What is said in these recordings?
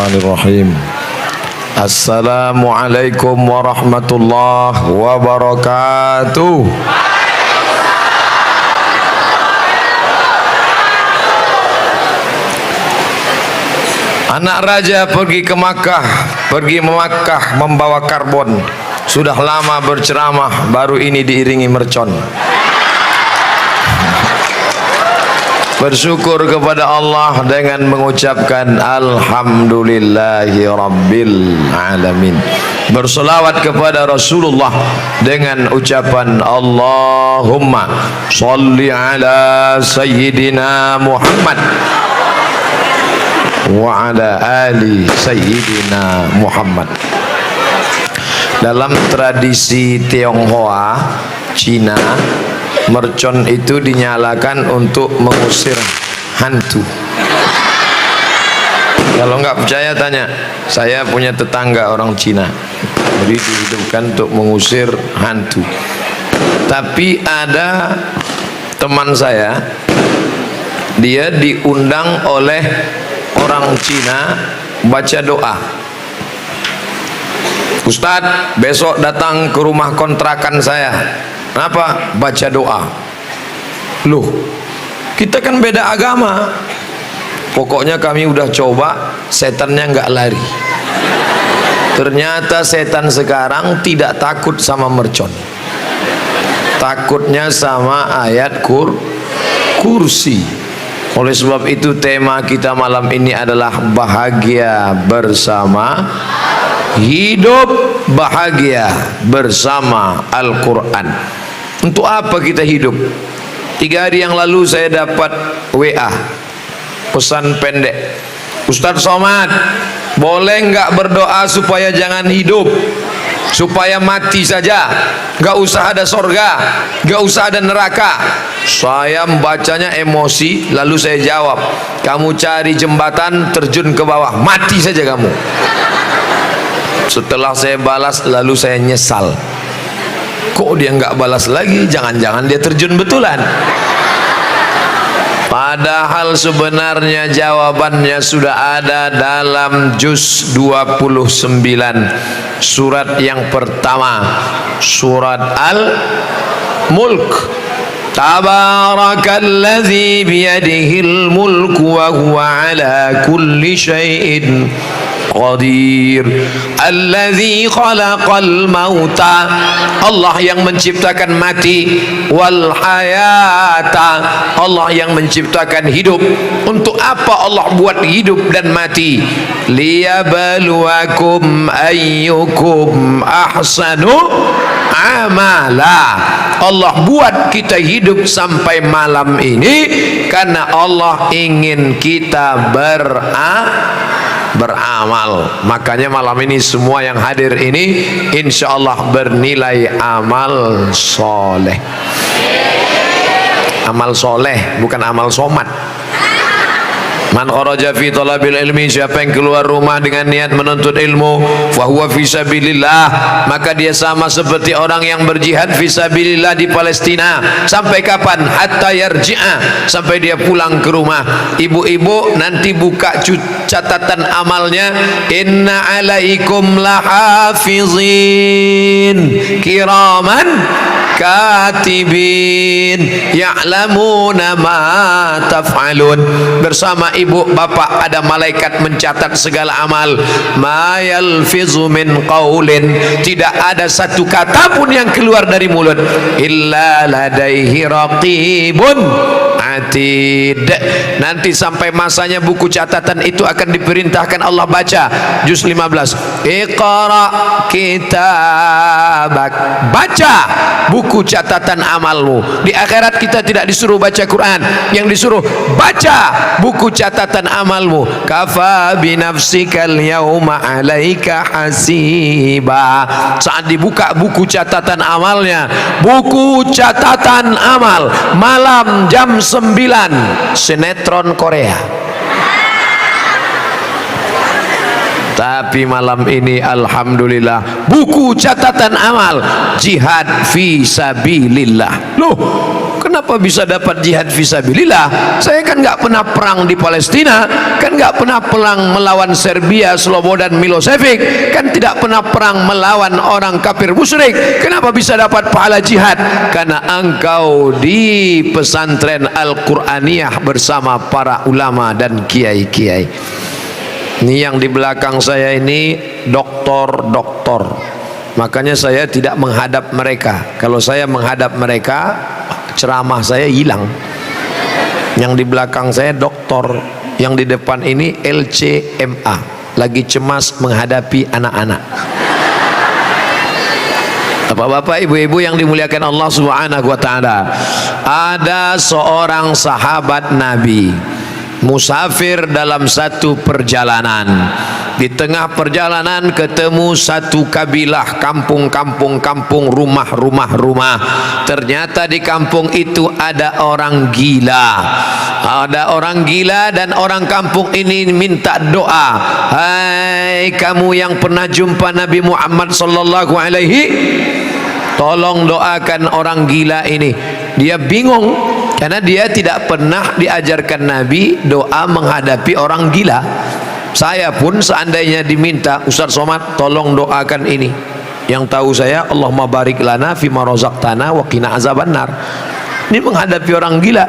Bismillahirrahmanirrahim. Assalamualaikum warahmatullahi wabarakatuh. Anak raja pergi ke Makkah, pergi ke Makkah membawa karbon. Sudah lama berceramah, baru ini diiringi mercon. Bersyukur kepada Allah dengan mengucapkan Alhamdulillahi Rabbil Alamin. Bersolawat kepada Rasulullah dengan ucapan Allahumma salli ala Sayyidina Muhammad wa ala ali Sayyidina Muhammad. Dalam tradisi Tionghoa, Cina, mercon itu dinyalakan untuk mengusir hantu. Kalau nggak percaya tanya, saya punya tetangga orang Cina, jadi dihidupkan untuk mengusir hantu. Tapi ada teman saya, dia diundang oleh orang Cina baca doa. Ustadz, besok datang ke rumah kontrakan saya. Kenapa? Baca doa. Loh, kita kan beda agama. Pokoknya kami udah coba, setannya nggak lari. Ternyata setan sekarang tidak takut sama mercon, takutnya sama ayat kursi. Oleh sebab itu tema kita malam ini adalah bahagia bersama, hidup bahagia bersama Al-Quran. Untuk apa kita hidup? 3 hari yang lalu saya dapat WA, pesan pendek. Ustadz Somad, boleh nggak berdoa supaya jangan hidup, supaya mati saja, nggak usah ada sorga, nggak usah ada neraka. Saya membacanya emosi, lalu saya jawab, kamu cari jembatan, terjun ke bawah, mati saja kamu. Setelah saya balas, lalu saya nyesal. Kok dia nggak balas lagi? Jangan-jangan dia terjun betulan. Padahal sebenarnya jawabannya sudah ada dalam juz 29, surat yang pertama, surat Al-Mulk. Tabarakalladzi biyadihil mulku wa huwa ala kulli syai'in qadir. Alladzi khalaqal mauta, Allah yang menciptakan mati, wal hayata, Allah yang menciptakan hidup. Untuk apa Allah buat hidup dan mati? Liyabluwakum ayyukum ahsanu amala. Allah buat kita hidup sampai malam ini karena Allah ingin kita beramal. Makanya malam ini semua yang hadir ini insya Allah bernilai amal soleh. Amal soleh, bukan amal somat. Man kharaja fi talabil ilmi, siapa yang keluar rumah dengan niat menuntut ilmu, fa huwa fi sabilillah, maka dia sama seperti orang yang berjihad fi sabilillah di Palestina. Sampai kapan? Hatta yarji'a, sampai dia pulang ke rumah. Ibu-ibu nanti buka catatan amalnya, inna alaikum lahafizin kiraman katibin ya'lamuna ma taf'alun. Bersama ibu bapak ada malaikat mencatat segala amal. Ma yalfizu min qaulin, tidak ada satu kata pun yang keluar dari mulut, illa ladaihi raqibun atid. Nanti sampai masanya buku catatan itu akan diperintahkan Allah baca. Juz 15, Iqra kitabak, baca buku catatan amalmu. Di akhirat kita tidak disuruh baca Quran, yang disuruh baca buku catatan amalmu. Kafa binafsikal yauma alaika hasiba. Saat dibuka buku catatan amalnya, buku catatan amal, malam jam 9, sinetron Korea. Tapi malam ini alhamdulillah buku catatan amal jihad fi sabilillah. Loh, kenapa bisa dapat jihad fisabilillah? Saya kan nggak pernah perang di Palestina, kan nggak pernah perang melawan Serbia, Slobodan Milosevic, kan tidak pernah perang melawan orang kafir musyrik. Kenapa bisa dapat pahala jihad? Karena engkau di pesantren Al-Qur'aniyah bersama para ulama dan kiai-kiai. Ini yang di belakang saya ini doktor. Makanya saya tidak menghadap mereka. Kalau saya menghadap mereka, ceramah saya hilang. Yang di belakang saya doktor, yang di depan ini LCMA, lagi cemas menghadapi anak-anak. Bapak-bapak, ibu-ibu yang dimuliakan Allah Subhanahu wa taala, ada seorang sahabat Nabi musafir dalam satu perjalanan. Di tengah perjalanan ketemu satu kabilah, kampung, rumah. Ternyata di kampung itu ada orang gila. Ada orang gila dan orang kampung ini minta doa. Hai kamu yang pernah jumpa Nabi Muhammad sallallahu alaihi, tolong doakan orang gila ini. Dia bingung karena dia tidak pernah diajarkan Nabi doa menghadapi orang gila. Saya pun seandainya diminta, Ustaz Somad tolong doakan ini, yang tahu saya Allahumma barik lana fima razaqtana wa qina azabannar. Ini menghadapi orang gila,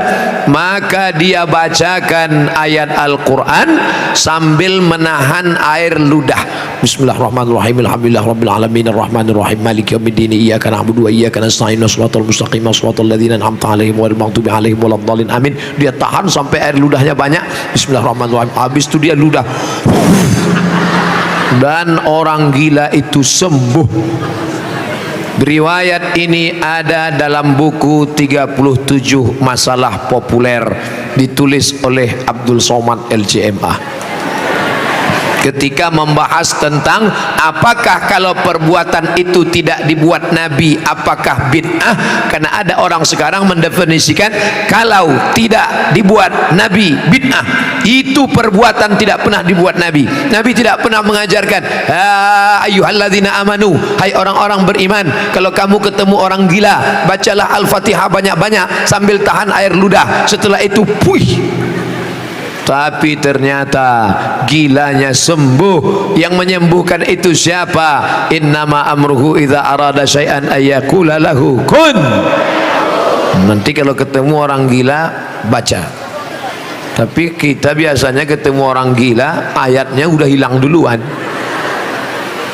maka dia bacakan ayat Al-Quran sambil menahan air ludah. Bismillahirrahmanirrahim. Alhamdulillahirabbil alamin arrahmanir rahim maliki yaumiddin iyyaka na'budu wa iyyaka nasta'in shiratal mustaqim shiratal ladzina an'amta 'alaihim ghairil maghdubi 'alaihim waladdallin amin. Dia tahan sampai air ludahnya banyak. Bismillahirrahmanirrahim. Habis itu dia ludah. Dan orang gila itu sembuh. Riwayat ini ada dalam buku 37 masalah populer, ditulis oleh Abdul Somad LCMA. Ketika membahas tentang apakah kalau perbuatan itu tidak dibuat Nabi, apakah bid'ah? Karena ada orang sekarang mendefinisikan kalau tidak dibuat Nabi bid'ah, itu perbuatan tidak pernah dibuat Nabi. Nabi tidak pernah mengajarkan ayyuhalladzina amanu, hai orang-orang beriman, kalau kamu ketemu orang gila bacalah Al-Fatihah banyak-banyak sambil tahan air ludah, setelah itu puih. Tapi ternyata gilanya sembuh. Yang menyembuhkan itu siapa? Innama amruhu idza arada syai'an ayyakula lahu kun. Nanti kalau ketemu orang gila baca. Tapi kita biasanya ketemu orang gila ayatnya udah hilang duluan.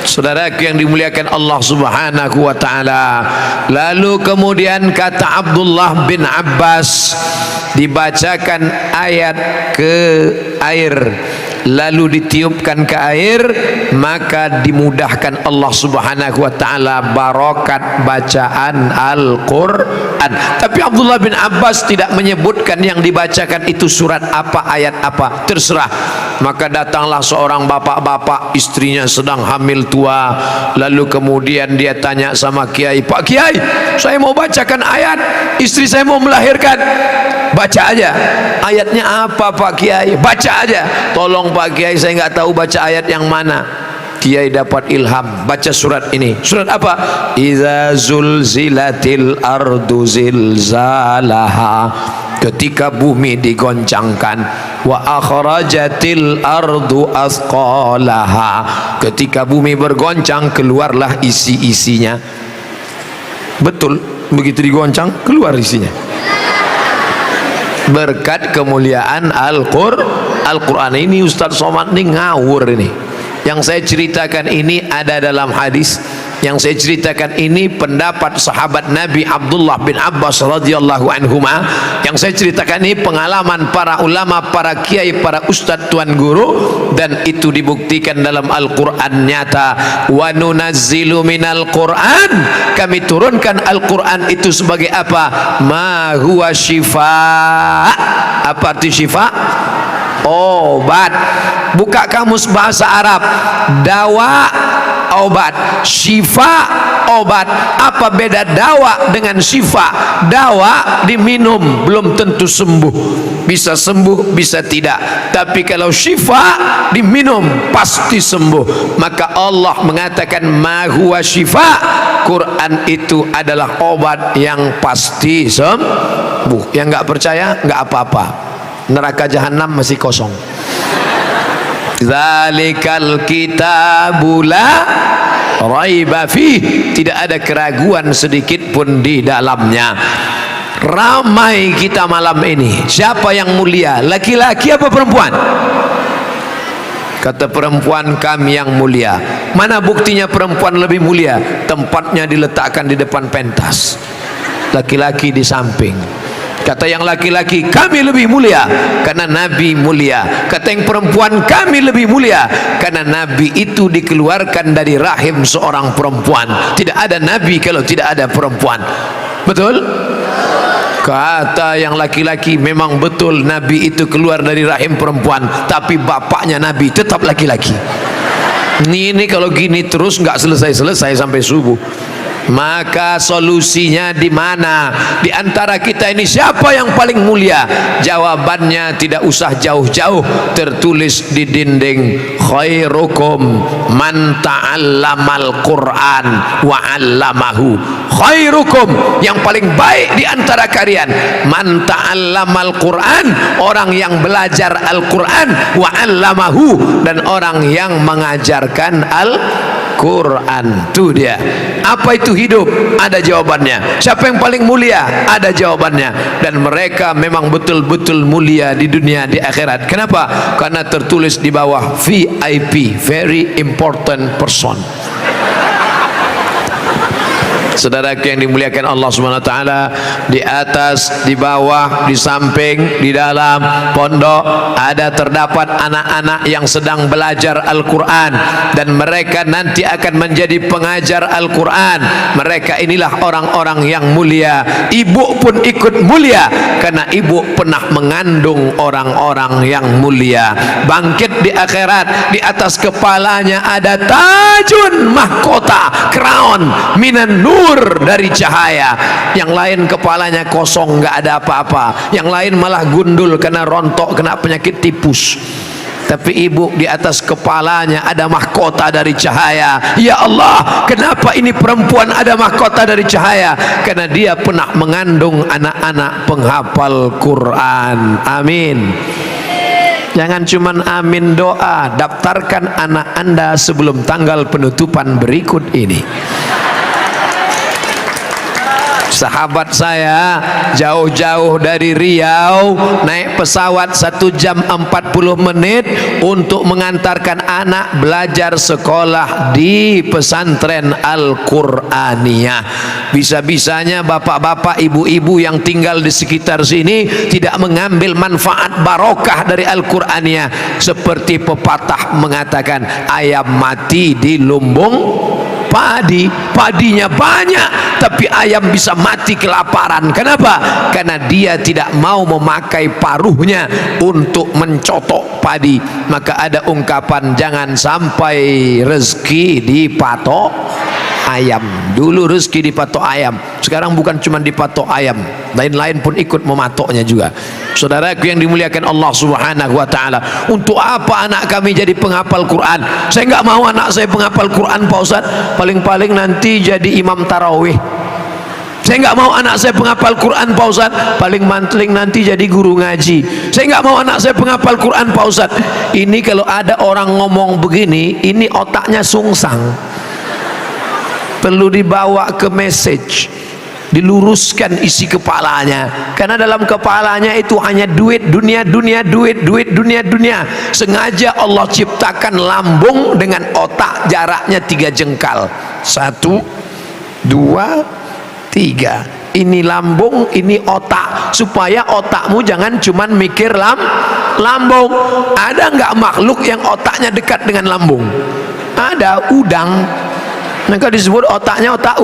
Saudaraku yang dimuliakan Allah Subhanahu wa taala. Lalu kemudian kata Abdullah bin Abbas, dibacakan ayat ke air, lalu ditiupkan ke air, maka dimudahkan Allah Subhanahu wa taala barokat bacaan Al-Qur'an. Tapi Abdullah bin Abbas tidak menyebutkan yang dibacakan itu surat apa, ayat apa, terserah. Maka datanglah seorang bapak-bapak, istrinya sedang hamil tua. Lalu kemudian dia tanya sama kiai, Pak Kiai, saya mau bacakan ayat, istri saya mau melahirkan. Baca aja. Ayatnya apa Pak Kiai? Baca aja. Tolong Pak Kiai, saya nggak tahu baca ayat yang mana. Kiai dapat ilham, baca surat ini. Surat apa? Idza zulzilatil ardu zilzalaha, ketika bumi digoncangkan. Wa akhrajatil ardu asqalaha, ketika bumi bergoncang keluarlah isi-isinya. Betul, begitu digoncang keluar isinya. Berkat kemuliaan Al-Quran ini. Ustaz Somad ini ngawur ini. Yang saya ceritakan ini ada dalam hadis. Yang saya ceritakan ini pendapat sahabat Nabi Abdullah bin Abbas radhiyallahu anhuma. Yang saya ceritakan ini pengalaman para ulama, para kiai, para ustadz tuan guru, dan itu dibuktikan dalam Al-Quran nyata. Wa nunazzilu minal Quran, kami turunkan Al-Quran itu sebagai apa? Ma huwa syifa. Apa arti syifa? Obat. Buka kamus bahasa Arab, dawa obat, syifa obat. Apa beda dawa dengan syifa? Dawa diminum belum tentu sembuh, bisa sembuh bisa tidak, tapi kalau syifa diminum pasti sembuh. Maka Allah mengatakan ma huwa syifa, Quran itu adalah obat yang pasti sembuh. Yang nggak percaya nggak apa-apa, neraka jahanam masih kosong. Zalikal kitabula raiba fih, tidak ada keraguan sedikit pun di dalamnya. Ramai kita malam ini, siapa yang mulia, laki-laki apa perempuan? Kata perempuan, kami yang mulia. Mana buktinya perempuan lebih mulia? Tempatnya diletakkan di depan pentas, laki-laki di samping. Kata yang laki-laki, kami lebih mulia karena Nabi mulia. Kata yang perempuan, kami lebih mulia karena Nabi itu dikeluarkan dari rahim seorang perempuan. Tidak ada Nabi kalau tidak ada perempuan. Betul? Kata yang laki-laki, memang betul Nabi itu keluar dari rahim perempuan, tapi bapaknya Nabi tetap laki-laki. Ini kalau gini terus nggak selesai-selesai sampai subuh. Maka solusinya di mana? Di antara kita ini siapa yang paling mulia? Jawabannya tidak usah jauh-jauh, tertulis di dinding, khairukum man ta'allamal Qur'an wa 'allamahu. Khairukum, yang paling baik di antara kalian, man ta'allamal Qur'an, orang yang belajar Al-Qur'an, wa 'allamahu, dan orang yang mengajarkan Al-Quran. Itu dia. Apa itu hidup? Ada jawabannya. Siapa yang paling mulia? Ada jawabannya. Dan mereka memang betul-betul mulia di dunia, di akhirat. Kenapa? Karena tertulis di bawah VIP, very important person. Saudaraku yang dimuliakan Allah Subhanahu wa taala, di atas, di bawah, di samping, di dalam pondok ada terdapat anak-anak yang sedang belajar Al-Qur'an, dan mereka nanti akan menjadi pengajar Al-Qur'an. Mereka inilah orang-orang yang mulia. Ibu pun ikut mulia karena ibu pernah mengandung orang-orang yang mulia. Bangkit di akhirat, di atas kepalanya ada tajun, mahkota, crown minan nur, dari cahaya. Yang lain kepalanya kosong, nggak ada apa-apa. Yang lain malah gundul kena rontok, kena penyakit tipus. Tapi ibu di atas kepalanya ada mahkota dari cahaya. Ya Allah, kenapa ini perempuan ada mahkota dari cahaya? Karena dia pernah mengandung anak-anak penghafal Quran. Amin. Jangan cuman amin doa, daftarkan anak Anda sebelum tanggal penutupan berikut ini. Sahabat saya jauh-jauh dari Riau naik pesawat 1 jam 40 menit untuk mengantarkan anak belajar sekolah di pesantren Al-Qur'aniyah. Bisa-bisanya bapak-bapak, ibu-ibu yang tinggal di sekitar sini tidak mengambil manfaat barokah dari Al-Qur'aniyah. Seperti pepatah mengatakan, ayam mati di lumbung padi, padinya banyak tapi ayam bisa mati kelaparan. Kenapa? Karena dia tidak mau memakai paruhnya untuk mencotok padi. Maka ada ungkapan, jangan sampai rezeki dipatok ayam. Dulu rezeki dipatok ayam, sekarang bukan cuma dipatok ayam, lain-lain pun ikut mematoknya juga. Saudaraku yang dimuliakan Allah Subhanahu wa taala, untuk apa anak kami jadi penghafal Quran? Saya nggak mau anak saya penghafal Quran, Pak Ustaz. Paling-paling nanti jadi imam tarawih. Saya nggak mau anak saya penghafal Quran, Pak Ustaz. Paling nanti jadi guru ngaji. Saya nggak mau anak saya penghafal Quran, Pak Ustaz. Ini kalau ada orang ngomong begini, ini otaknya sungsang. Perlu dibawa ke message, diluruskan isi kepalanya, karena dalam kepalanya itu hanya duit, dunia, duit, dunia. Sengaja Allah ciptakan lambung dengan otak jaraknya 3 jengkal. 1, 2, 3. Ini lambung, ini otak, supaya otakmu jangan cuman mikir lambung. Ada nggak makhluk yang otaknya dekat dengan lambung? Ada, udang. Maka disebut otaknya otak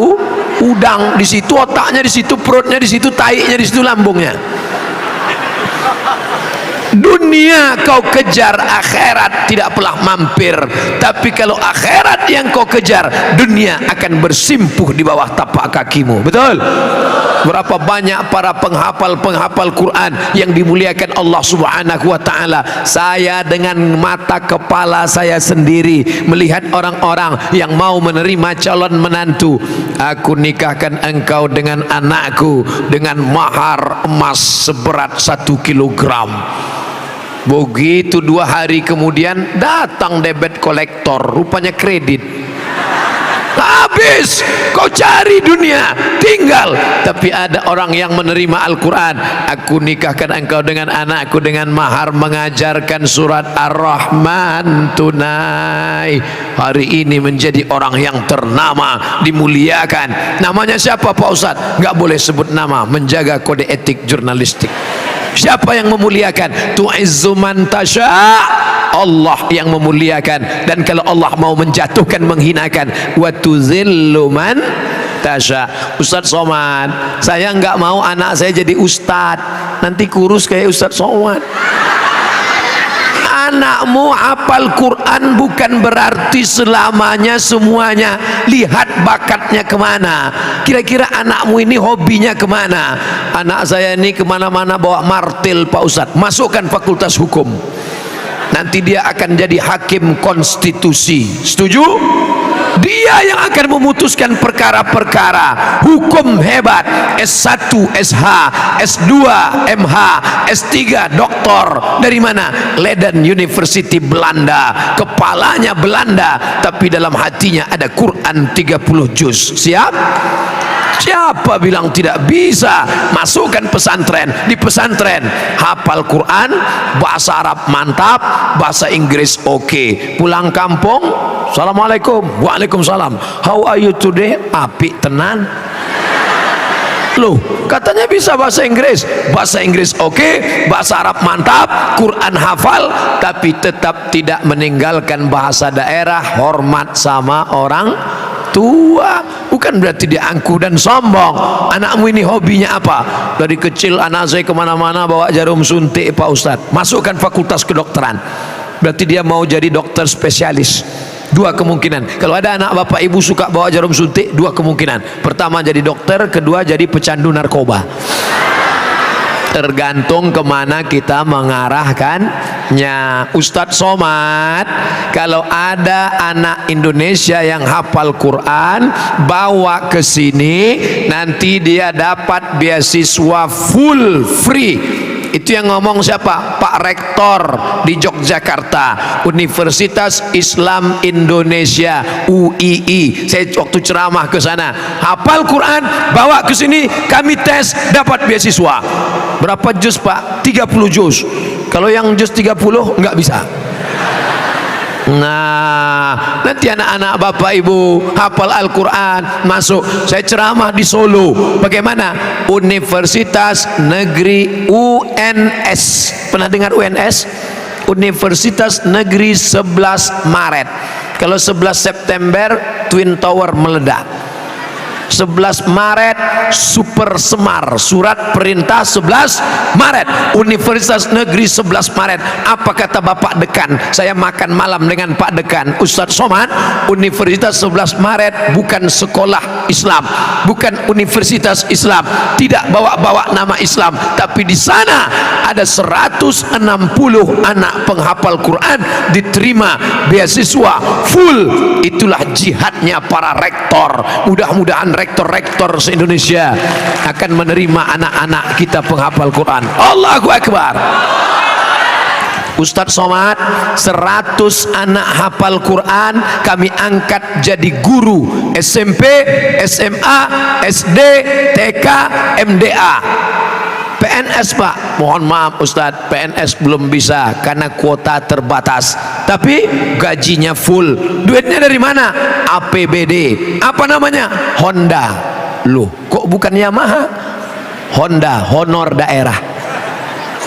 udang. Di situ otaknya, di situ perutnya, di situ taiknya, di situ lambungnya. Dunia kau kejar, akhirat tidak pernah mampir. Tapi kalau akhirat yang kau kejar, dunia akan bersimpuh di bawah tapak kakimu. Betul? Berapa banyak para penghafal Quran yang dimuliakan Allah Subhanahu wa taala. Saya dengan mata kepala saya sendiri melihat orang-orang yang mau menerima calon menantu. Aku nikahkan engkau dengan anakku dengan mahar emas seberat 1 kilogram. Begitu 2 hari kemudian datang debit kolektor, rupanya kredit. Habis kau cari dunia tinggal. Tapi ada orang yang menerima Al-Quran. Aku nikahkan engkau dengan anakku dengan mahar mengajarkan surat Ar-Rahman tunai. Hari ini menjadi orang yang ternama, dimuliakan. Namanya siapa Pak Ustadz? Nggak boleh sebut nama, menjaga kode etik jurnalistik. Siapa yang memuliakan? Tu'izzu man tasha', Allah yang memuliakan. Dan kalau Allah mau menjatuhkan, menghinakan, wa tuzillu man tasha'. Ustadz Somad, saya nggak mau anak saya jadi ustadz, nanti kurus kayak Ustadz Somad. Anakmu hafal Quran bukan berarti selamanya semuanya. Lihat bakatnya kemana. Kira-kira anakmu ini hobinya kemana? Anak saya ini kemana-mana bawa martil Pak Ustadz. Masukkan fakultas hukum, nanti dia akan jadi hakim konstitusi. Setuju? Dia yang akan memutuskan perkara-perkara hukum hebat. S1, SH, S2, MH, S3, doktor. Dari mana? Leiden University Belanda. Kepalanya Belanda, tapi dalam hatinya ada Quran 30 juz. Siap? Siapa bilang tidak bisa? Masukkan pesantren. Di pesantren hafal Quran, bahasa Arab mantap, bahasa Inggris oke. Pulang kampung, assalamualaikum, waalaikumsalam, how are you today? Apik tenan. Loh, katanya bisa bahasa Inggris oke, bahasa Arab mantap, Quran hafal, tapi tetap tidak meninggalkan bahasa daerah, hormat sama orang tua. Bukan berarti dia angkuh dan sombong. Anakmu ini hobinya apa? Dari kecil anak saya kemana-mana bawa jarum suntik Pak Ustadz. Masukkan fakultas kedokteran, berarti dia mau jadi dokter spesialis. 2 kemungkinan. Kalau ada anak bapak ibu suka bawa jarum suntik, 2 kemungkinan. Pertama jadi dokter, kedua jadi pecandu narkoba. Tergantung kemana kita mengarahkannya. Ustadz Somad, kalau ada anak Indonesia yang hafal Quran, bawa ke sini, nanti dia dapat beasiswa full free. Itu yang ngomong siapa? Pak Rektor di Yogyakarta, Universitas Islam Indonesia, UII. Saya waktu ceramah ke sana, hafal Quran, bawa ke sini, kami tes, dapat beasiswa. Berapa juz Pak? 30 juz. Kalau yang juz 30 nggak bisa. Nah, nanti anak-anak bapak ibu hafal Al-Quran masuk. Saya ceramah di Solo. Bagaimana? Universitas Negeri UNS. Pernah dengar UNS? Universitas Negeri 11 Maret. Kalau 11 September Twin Tower meledak. 11 Maret Super Semar, surat perintah 11 Maret, Universitas Negeri 11 Maret. Apa kata Bapak Dekan? Saya makan malam dengan Pak Dekan, Ustadz Somad. Universitas 11 Maret bukan sekolah Islam, bukan universitas Islam, tidak bawa-bawa nama Islam, tapi di sana ada 160 anak penghafal Quran diterima beasiswa full. Itulah jihadnya para rektor. Mudah-mudahan rektor-rektor se-Indonesia akan menerima anak-anak kita penghafal Quran. Allahu Akbar. Ustadz Somad, 100 anak hafal Quran kami angkat jadi guru SMP, SMA, SD, TK, MDA. PNS Pak, mohon maaf Ustadz, PNS belum bisa karena kuota terbatas, tapi gajinya full. Duitnya dari mana? APBD. Apa namanya? Honda. Loh, kok bukan Yamaha? Honda, honor daerah.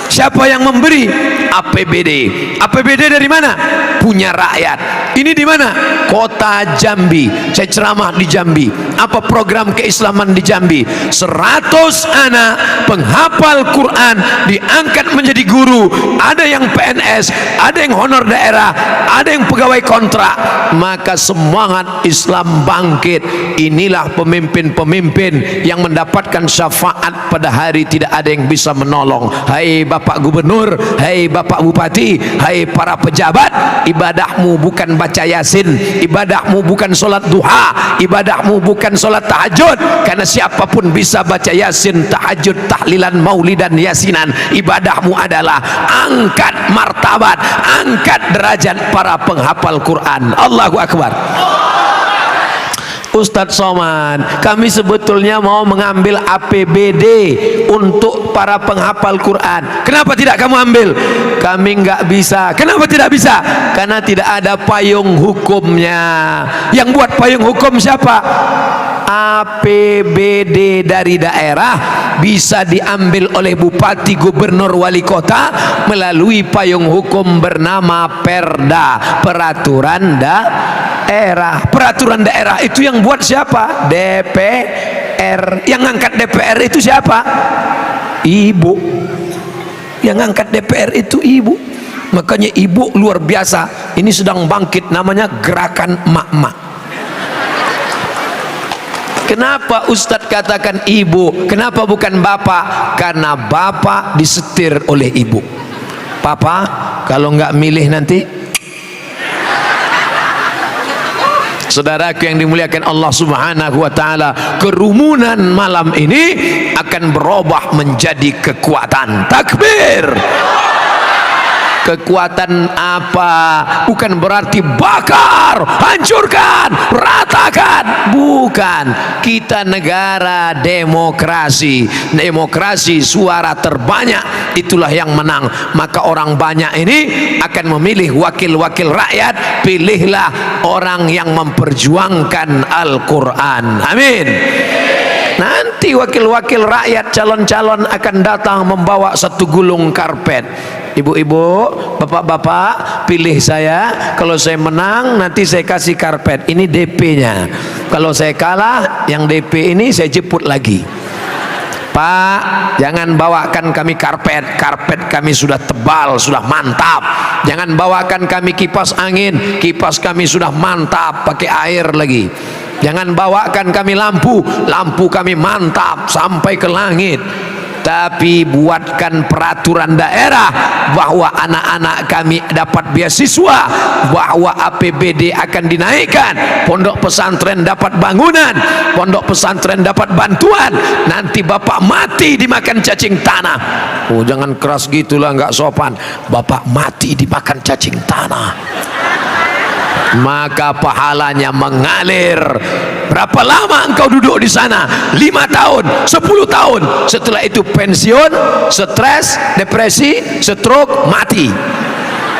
Siapa yang memberi? APBD. APBD dari mana? Punya rakyat. Ini di mana? Kota Jambi. Saya ceramah di Jambi. Apa program keislaman di Jambi? 100 anak penghafal Quran diangkat menjadi guru. Ada yang PNS, ada yang honor daerah, ada yang pegawai kontrak. Maka semangat Islam bangkit. Inilah pemimpin-pemimpin yang mendapatkan syafaat pada hari tidak ada yang bisa menolong. Hai Bapak Gubernur, hai Bapak Bupati, hai para pejabat, ibadahmu bukan baca Yasin, ibadahmu bukan solat duha, ibadahmu bukan solat tahajud, karena siapapun bisa baca Yasin, tahajud, tahlilan, maulidan, yasinan. Ibadahmu adalah angkat martabat, angkat derajat para penghafal Quran. Allahu Akbar. Ustadz Somad, kami sebetulnya mau mengambil APBD untuk para penghafal Quran. Kenapa tidak kamu ambil? Kami nggak bisa. Kenapa tidak bisa? Karena tidak ada payung hukumnya. Yang buat payung hukum siapa? APBD dari daerah bisa diambil oleh bupati, gubernur, wali kota melalui payung hukum bernama Perda, peraturan daerah. Peraturan daerah itu yang buat siapa? DPR. Yang ngangkat DPR itu siapa? Ibu. Yang ngangkat DPR itu ibu. Makanya ibu luar biasa. Ini sedang bangkit, namanya gerakan emak-emak. Kenapa Ustadz katakan ibu? Kenapa bukan bapak? Karena bapak disetir oleh ibu. Papa kalau nggak milih nanti. Saudaraku yang dimuliakan Allah Subhanahu wa taala, kerumunan malam ini akan berubah menjadi kekuatan. Takbir. Kekuatan apa? Bukan berarti bakar, hancurkan, ratakan. Bukan. Kita negara demokrasi. Demokrasi suara terbanyak itulah yang menang. Maka orang banyak ini akan memilih wakil-wakil rakyat. Pilihlah orang yang memperjuangkan Al-Quran. Amin. Nanti wakil-wakil rakyat, calon-calon akan datang membawa satu gulung karpet. Ibu-ibu, bapak-bapak, pilih saya. Kalau saya menang, nanti saya kasih karpet. Ini DP-nya. Kalau saya kalah, yang DP ini saya jemput lagi. Pak, jangan bawakan kami karpet. Karpet kami sudah tebal, sudah mantap. Jangan bawakan kami kipas angin. Kipas kami sudah mantap, pakai air lagi. Jangan bawakan kami lampu. Lampu kami mantap sampai ke langit. Tapi buatkan peraturan daerah bahwa anak-anak kami dapat beasiswa, bahwa APBD akan dinaikkan, pondok pesantren dapat bangunan, pondok pesantren dapat bantuan. Nanti bapak mati dimakan cacing tanah. Oh, jangan keras gitulah, nggak sopan. Bapak mati dimakan cacing tanah, maka pahalanya mengalir. Berapa lama engkau duduk di sana? 5 tahun, 10 tahun. Setelah itu pensiun, stres, depresi, stroke, mati.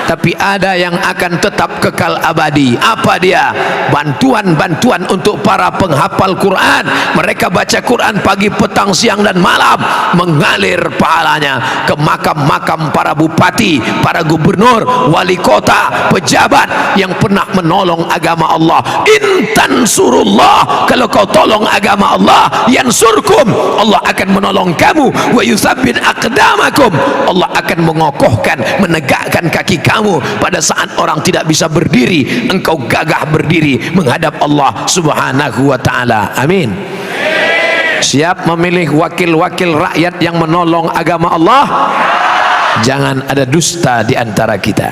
Tapi ada yang akan tetap kekal abadi. Apa dia? Bantuan-bantuan untuk para penghafal Quran. Mereka baca Quran pagi, petang, siang dan malam. Mengalir pahalanya ke makam-makam para bupati, para gubernur, wali kota, pejabat yang pernah menolong agama Allah. Intan surullah, kalau kau tolong agama Allah, yansurkum, Allah akan menolong kamu. Wa yutsabbit aqdamakum, Allah akan mengokohkan, menegakkan kaki kamu. Pada saat orang tidak bisa berdiri, engkau gagah berdiri menghadap Allah Subhanahu wa taala. Amin. Siap memilih wakil-wakil rakyat yang menolong agama Allah? Jangan ada dusta di antara kita.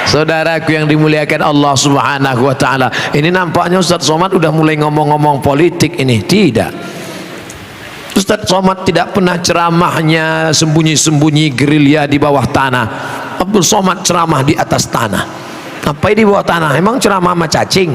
Saudaraku yang dimuliakan Allah Subhanahu wa taala, ini nampaknya Ustadz Somad udah mulai ngomong-ngomong politik ini. Tidak. Ustadz Somad tidak pernah ceramahnya sembunyi-sembunyi gerilya di bawah tanah. Abdul Somad ceramah di atas tanah. Apa di bawah tanah? Emang ceramah sama cacing?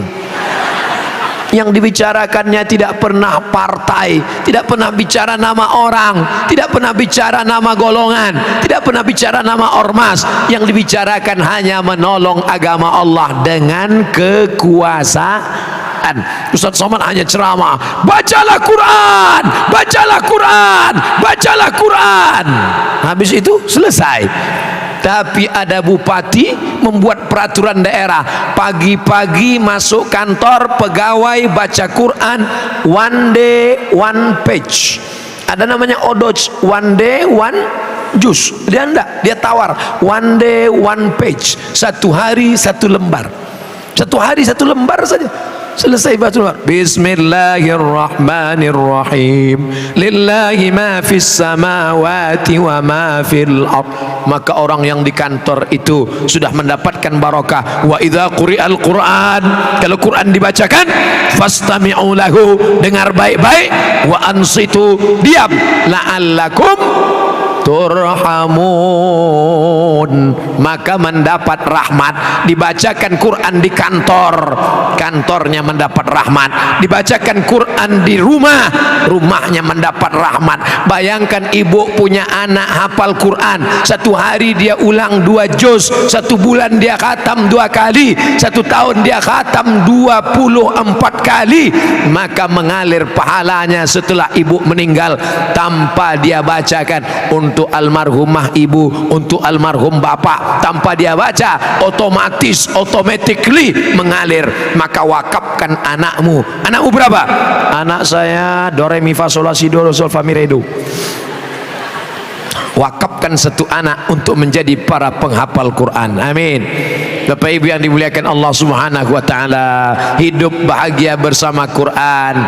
Yang dibicarakannya tidak pernah partai, tidak pernah bicara nama orang, tidak pernah bicara nama golongan, tidak pernah bicara nama ormas. Yang dibicarakan hanya menolong agama Allah dengan kekuasaan. Ustadz Somad hanya ceramah, bacalah Quran, bacalah Quran, bacalah Quran. Habis itu selesai. Tapi ada bupati membuat peraturan daerah, pagi-pagi masuk kantor pegawai baca Quran one day one page. Ada namanya odoj, one day one juz. Dia enggak, dia tawar one day one page, satu hari satu lembar, satu hari satu lembar saja. Selesai baca Bismillahirrahmanirrahim, lillahi ma fis samawati wa ma fil ard. Maka orang yang di kantor itu sudah mendapatkan barokah. Wa idza quri'al Qur'an, kalau Quran dibacakan, fastami'u lahu, dengar baik-baik, wa ansitu, diam, la'allakum turhamun, maka mendapat rahmat. Dibacakan Quran di kantor, kantornya mendapat rahmat. Dibacakan Quran di rumah, rumahnya mendapat rahmat. Bayangkan ibu punya anak hafal Quran, satu hari dia ulang 2 juz, satu bulan dia khatam 2 kali, satu tahun dia khatam 24 kali, maka mengalir pahalanya setelah ibu meninggal tanpa dia bacakan. Untuk almarhumah ibu, untuk almarhum bapak, tanpa dia baca, otomatis, automatically mengalir. Maka wakafkan anakmu. Anakmu berapa? Anak saya do re mi fa sol la si do sol fa mi re do. Wakafkan satu anak untuk menjadi para penghafal Quran. Amin. Bapak Ibu yang dimuliakan Allah Subhanahu wa taala, hidup bahagia bersama Quran.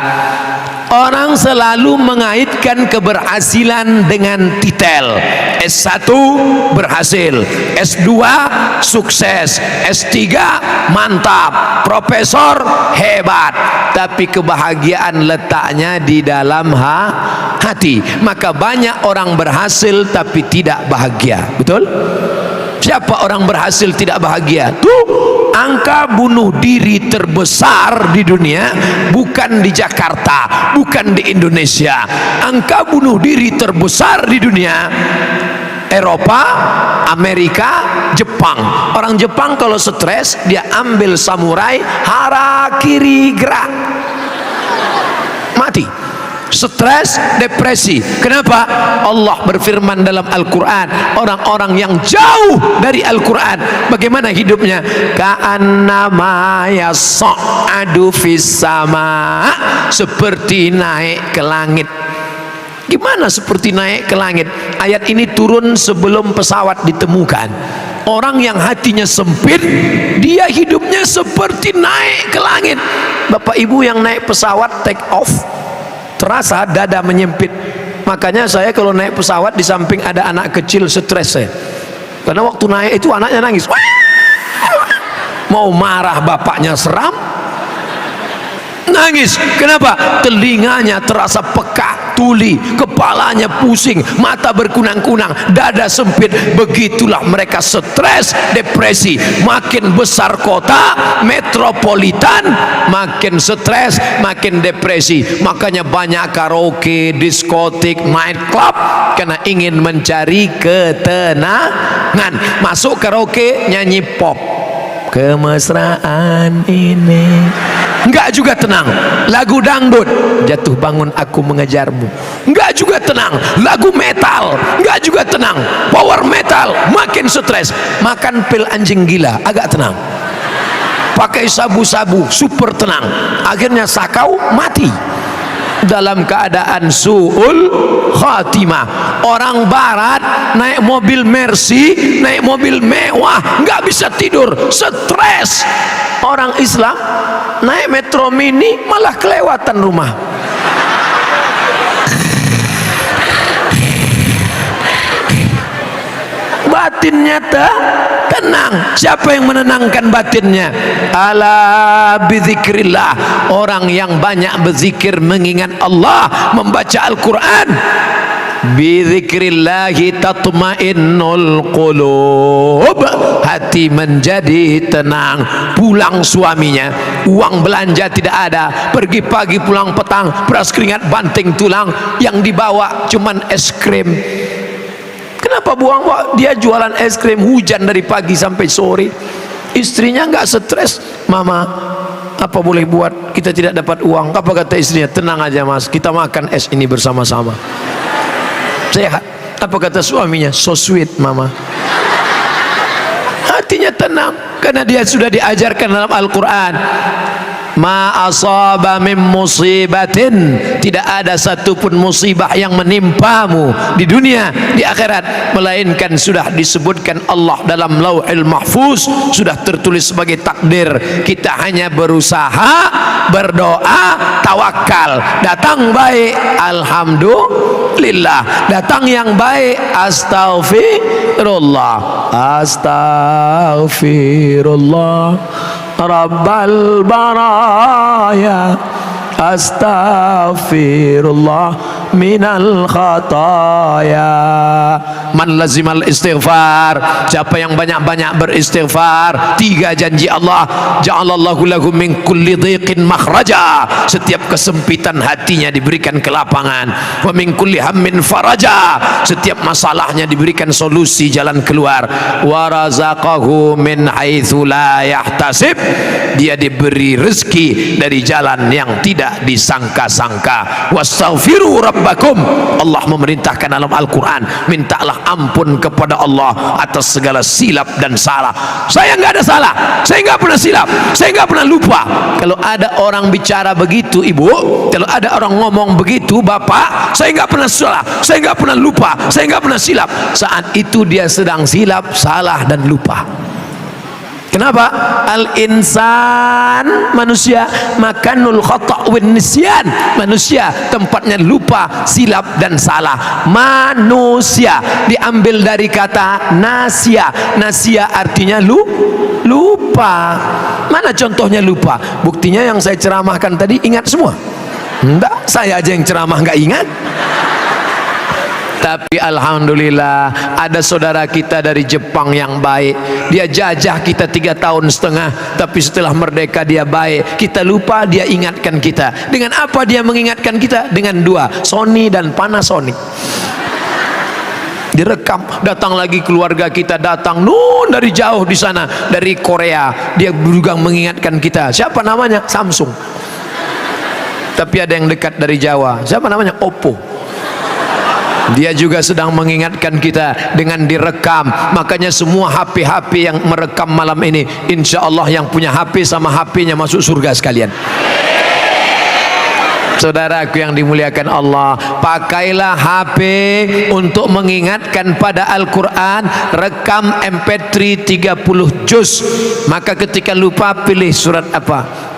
Orang selalu mengaitkan keberhasilan dengan titel. S1 berhasil, S2 sukses, S3 mantap, profesor hebat. Tapi kebahagiaan letaknya di dalam hati. Maka banyak orang berhasil tapi tidak bahagia. Betul? Siapa orang berhasil tidak bahagia? Tuh, angka bunuh diri terbesar di dunia bukan di Jakarta, bukan di Indonesia. Angka bunuh diri terbesar di dunia Eropa, Amerika, Jepang. Orang Jepang kalau stres dia ambil samurai, harakiri, gerak, mati. Stres, depresi. Kenapa? Allah berfirman dalam Al-Quran, orang-orang yang jauh dari Al-Quran bagaimana hidupnya? Ka'annama yas'adu fis sama, seperti naik ke langit. Gimana seperti naik ke langit? Ayat ini turun sebelum pesawat ditemukan. Orang yang hatinya sempit, dia hidupnya seperti naik ke langit. Bapak Ibu yang naik pesawat take off, terasa dada menyempit. Makanya saya kalau naik pesawat di samping ada anak kecil stres saya. Karena waktu naik itu anaknya nangis. Mau marah bapaknya seram, nangis. Kenapa? Telinganya terasa peka, tuli, kepalanya pusing, mata berkunang-kunang, dada sempit. Begitulah mereka stres, depresi. Makin besar kota metropolitan, makin stres, makin depresi. Makanya banyak karaoke, diskotik, night club, karena ingin mencari ketenangan. Masuk karaoke nyanyi pop, kemesraan ini enggak juga tenang. Lagu dangdut, jatuh bangun aku mengejarmu, enggak juga tenang. Lagu metal, enggak juga tenang. Power metal, makin stres. Makan pil anjing gila, agak tenang. Pakai sabu-sabu, super tenang. Akhirnya sakau, mati dalam keadaan su'ul khatimah. Orang barat naik mobil Mercy, naik mobil mewah, nggak bisa tidur, stres. Orang Islam naik metro mini malah kelewatan rumah. Batinnya tenang. Siapa yang menenangkan batinnya? Ala bidzikrillah, orang yang banyak berzikir mengingat Allah, membaca Al-Quran. Bidzikrillahi tatmainnul qulub, hati menjadi tenang. Pulang suaminya, uang belanja tidak ada, pergi pagi pulang petang, beras keringat banting tulang, yang dibawa cuman es krim. Kenapa buang? Dia jualan es krim, hujan dari pagi sampai sore. Istrinya nggak stres. Mama, apa boleh buat? Kita tidak dapat uang. Apa kata istrinya? Tenang aja mas, kita makan es ini bersama-sama. Sehat. Apa kata suaminya? So sweet mama. tenang, karena dia sudah diajarkan dalam Al-Quran, ma asaba min musibatin, tidak ada satupun musibah yang menimpamu di dunia, di akhirat, melainkan sudah disebutkan Allah dalam Lauhil Mahfuz, sudah tertulis sebagai takdir. Kita hanya berusaha, berdoa, tawakal. Datang baik, alhamdulillah. Datang yang baik, astaghfirullah, astaghfirullah Rabbal baraya, astaghfirullah minal khataya. Man lazimal istighfar, siapa yang banyak-banyak beristighfar, 3 janji Allah, ja'alallahu lahu min kulli dhiqin makhraja, setiap kesempitan hatinya diberikan kelapangan, wa min kulli hammin faraja, setiap masalahnya diberikan solusi, jalan keluar, wa razaqahu min haitsu la yahtasib, dia diberi rezeki dari jalan yang tidak disangka-sangka. Wastaghfiru rabbakum, Allah memerintahkan dalam Al-Quran, mintalah ampun kepada Allah atas segala silap dan salah. Saya nggak ada salah, saya nggak pernah silap, saya nggak pernah lupa. Kalau ada orang bicara begitu ibu, kalau ada orang ngomong begitu bapak, saya nggak pernah salah, saya nggak pernah lupa, saya nggak pernah silap, saat itu dia sedang silap, salah dan lupa. Kenapa? Al-insan, manusia, makanul khata' wan nisyan, manusia tempatnya lupa, silap dan salah. Manusia diambil dari kata nasia. Nasia artinya lupa. Mana contohnya lupa? Buktinya yang saya ceramahkan tadi ingat semua? Enggak, saya aja yang ceramah nggak ingat. Tapi alhamdulillah ada saudara kita dari Jepang yang baik, dia jajah kita 3,5 tahun, tapi setelah merdeka dia baik, kita lupa, dia ingatkan kita. Dengan apa dia mengingatkan kita? Dengan 2, Sony dan Panasonic. Direkam, datang lagi keluarga kita, datang dari jauh di sana, dari Korea, dia juga mengingatkan kita. Siapa namanya? Samsung. Tapi ada yang dekat dari Jawa, siapa namanya? Oppo. Dia juga sedang mengingatkan kita dengan direkam. Makanya semua HP-HP yang merekam malam ini, insya Allah yang punya HP sama HP-nya masuk surga sekalian. Saudaraku yang dimuliakan Allah, pakailah HP untuk mengingatkan pada Al-Quran. Rekam MP3 30 juz. Maka ketika lupa, pilih surat apa?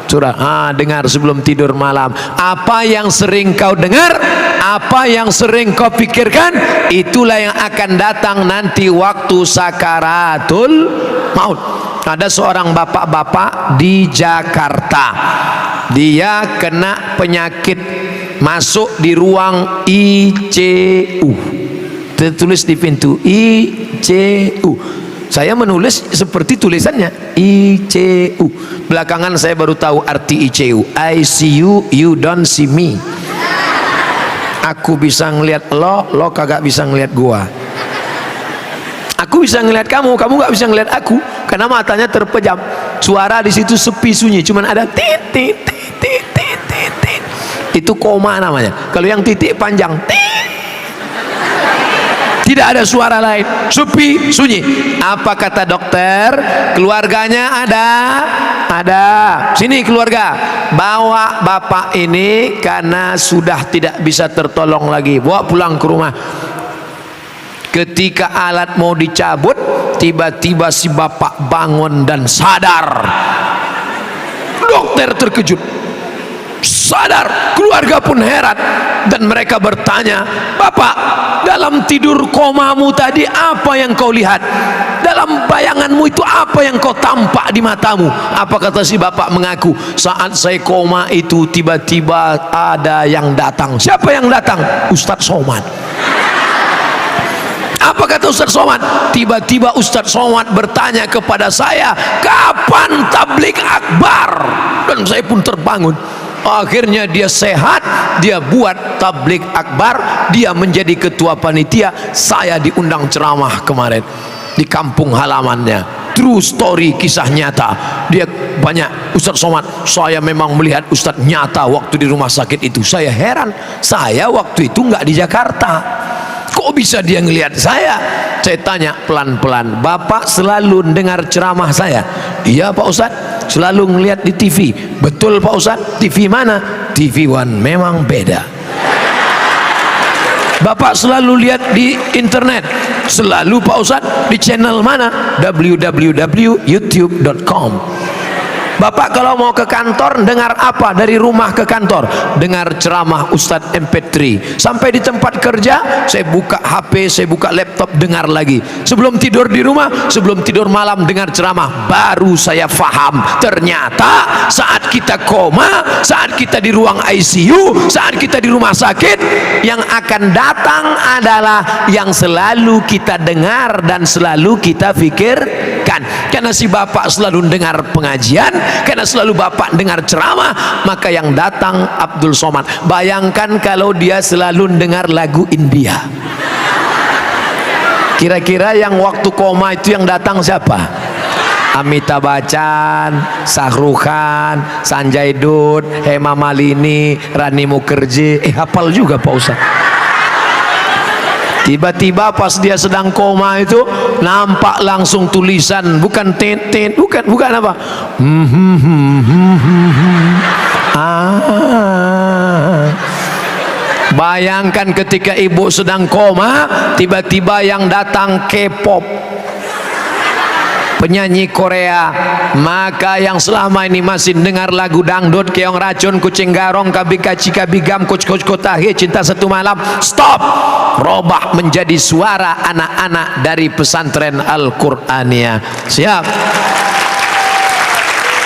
Dengar sebelum tidur malam. Apa yang sering kau dengar, apa yang sering kau pikirkan, itulah yang akan datang nanti waktu sakaratul maut. Ada seorang bapak-bapak di Jakarta, dia kena penyakit, masuk di ruang ICU, tertulis di pintu ICU. Saya menulis seperti tulisannya ICU. Belakangan saya baru tahu arti ICU. I see you, you don't see me. Aku bisa ngelihat lo kagak bisa ngelihat gua. Aku bisa ngelihat kamu, kamu gak bisa ngelihat aku, karena matanya terpejam. Suara di situ sepi sunyi, cuman ada tit tit tit tit tit tit. Itu koma namanya. Kalau yang titik panjang, tit. Tidak ada suara lain, sepi, sunyi. Apa kata dokter? Keluarganya ada. Sini keluarga, bawa bapak ini karena sudah tidak bisa tertolong lagi. Bawa pulang ke rumah. Ketika alat mau dicabut, tiba-tiba si bapak bangun dan sadar. Dokter terkejut, sadar, keluarga pun heran, dan mereka bertanya, "Bapak, dalam tidur komamu tadi apa yang kau lihat? Dalam bayanganmu itu apa yang kau tampak di matamu?" Apa kata si bapak mengaku, "Saat saya koma itu tiba-tiba ada yang datang." Siapa yang datang? Ustadz Somad. Apa kata Ustadz Somad? Tiba-tiba Ustadz Somad bertanya kepada saya, "Kapan tablik akbar?" Dan saya pun terbangun. Akhirnya dia sehat, dia buat tablik akbar, dia menjadi ketua panitia. Saya diundang ceramah kemarin di kampung halamannya. True story, kisah nyata. Dia banyak, Ustadz Somad, saya memang melihat Ustadz nyata waktu di rumah sakit itu. Saya heran, saya waktu itu nggak di Jakarta. Kok bisa dia ngelihat saya? Saya tanya pelan-pelan, Bapak selalu dengar ceramah saya? Iya Pak Ustadz, selalu ngelihat di TV. Betul Pak Ustadz, TV mana? TV One, memang beda. Bapak selalu lihat di internet? Selalu Pak Ustadz. Di channel mana? www.youtube.com. Bapak kalau mau ke kantor dengar apa dari rumah ke kantor? Dengar ceramah Ustadz MP3. Sampai di tempat kerja saya buka HP, saya buka laptop, dengar lagi. Sebelum tidur di rumah, sebelum tidur malam dengar ceramah. Baru saya faham, ternyata saat kita koma, saat kita di ruang ICU, saat kita di rumah sakit, yang akan datang adalah yang selalu kita dengar dan selalu kita pikirkan. Karena si Bapak selalu dengar pengajian, karena selalu Bapak dengar ceramah, maka yang datang Abdul Somad. Bayangkan kalau dia selalu dengar lagu India. Kira-kira yang waktu koma itu yang datang siapa? Amitabh Bachchan, Shah Rukh Khan, Sanjay Dutt, Hema Malini, Rani Mukherjee. Hafal juga Pak Ustaz. Tiba-tiba pas dia sedang koma itu nampak langsung tulisan, bukan tet, bukan apa, Bayangkan ketika ibu sedang koma, tiba-tiba yang datang K-pop, penyanyi Korea. Maka yang selama ini masih dengar lagu dangdut, keong racun, kucing garong, kabika cika bigam, kuc kotahe, cinta satu malam, stop, robah menjadi suara anak-anak dari pesantren Al-Qur'aniyah. Siap?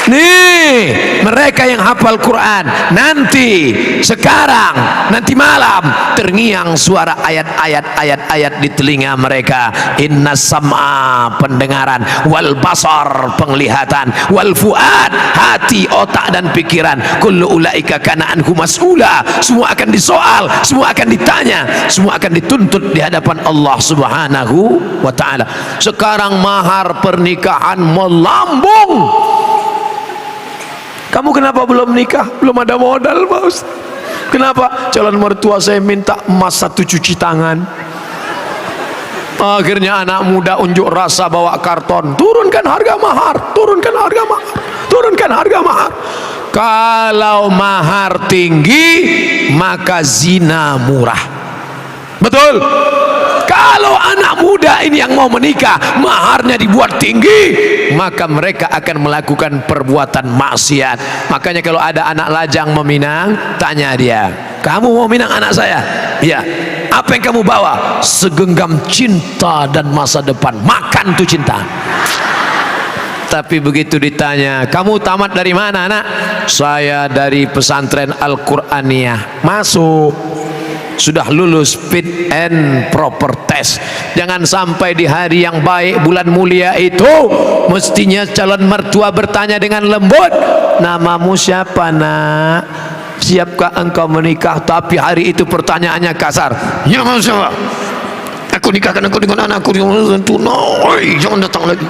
Nih mereka yang hafal Quran, nanti sekarang, nanti malam terngiang suara ayat-ayat di telinga mereka. Inna sam'a, pendengaran, wal basar, penglihatan, wal fuad, hati, otak dan pikiran, kullu ulaika kana anhu mas'ula, semua akan disoal, semua akan ditanya, semua akan dituntut di hadapan Allah Subhanahu wa ta'ala. Sekarang mahar pernikahan melambung. Kamu kenapa belum nikah? Belum ada modal Pak Ustaz. Kenapa? Calon mertua saya minta emas 1 cuci tangan. Akhirnya anak muda unjuk rasa bawa karton, turunkan harga mahar, turunkan harga mahar, turunkan harga mahar. Kalau mahar tinggi maka zina murah. Betul? Kalau anak muda ini yang mau menikah maharnya dibuat tinggi, maka mereka akan melakukan perbuatan maksiat. Makanya kalau ada anak lajang meminang, tanya dia, kamu mau minang anak saya? Iya. Apa yang kamu bawa? Segenggam cinta dan masa depan. Makan tuh cinta. Tapi begitu ditanya, kamu tamat dari mana nak? Saya dari pesantren Al-Qur'aniyah. Masuk. Sudah lulus fit and proper test. Jangan sampai di hari yang baik, bulan mulia itu mestinya calon mertua bertanya dengan lembut, namamu siapa nak? Siapkah engkau menikah? Tapi hari itu pertanyaannya kasar. Ya masalah, aku nikahkan aku dengan anakku, jangan datang lagi.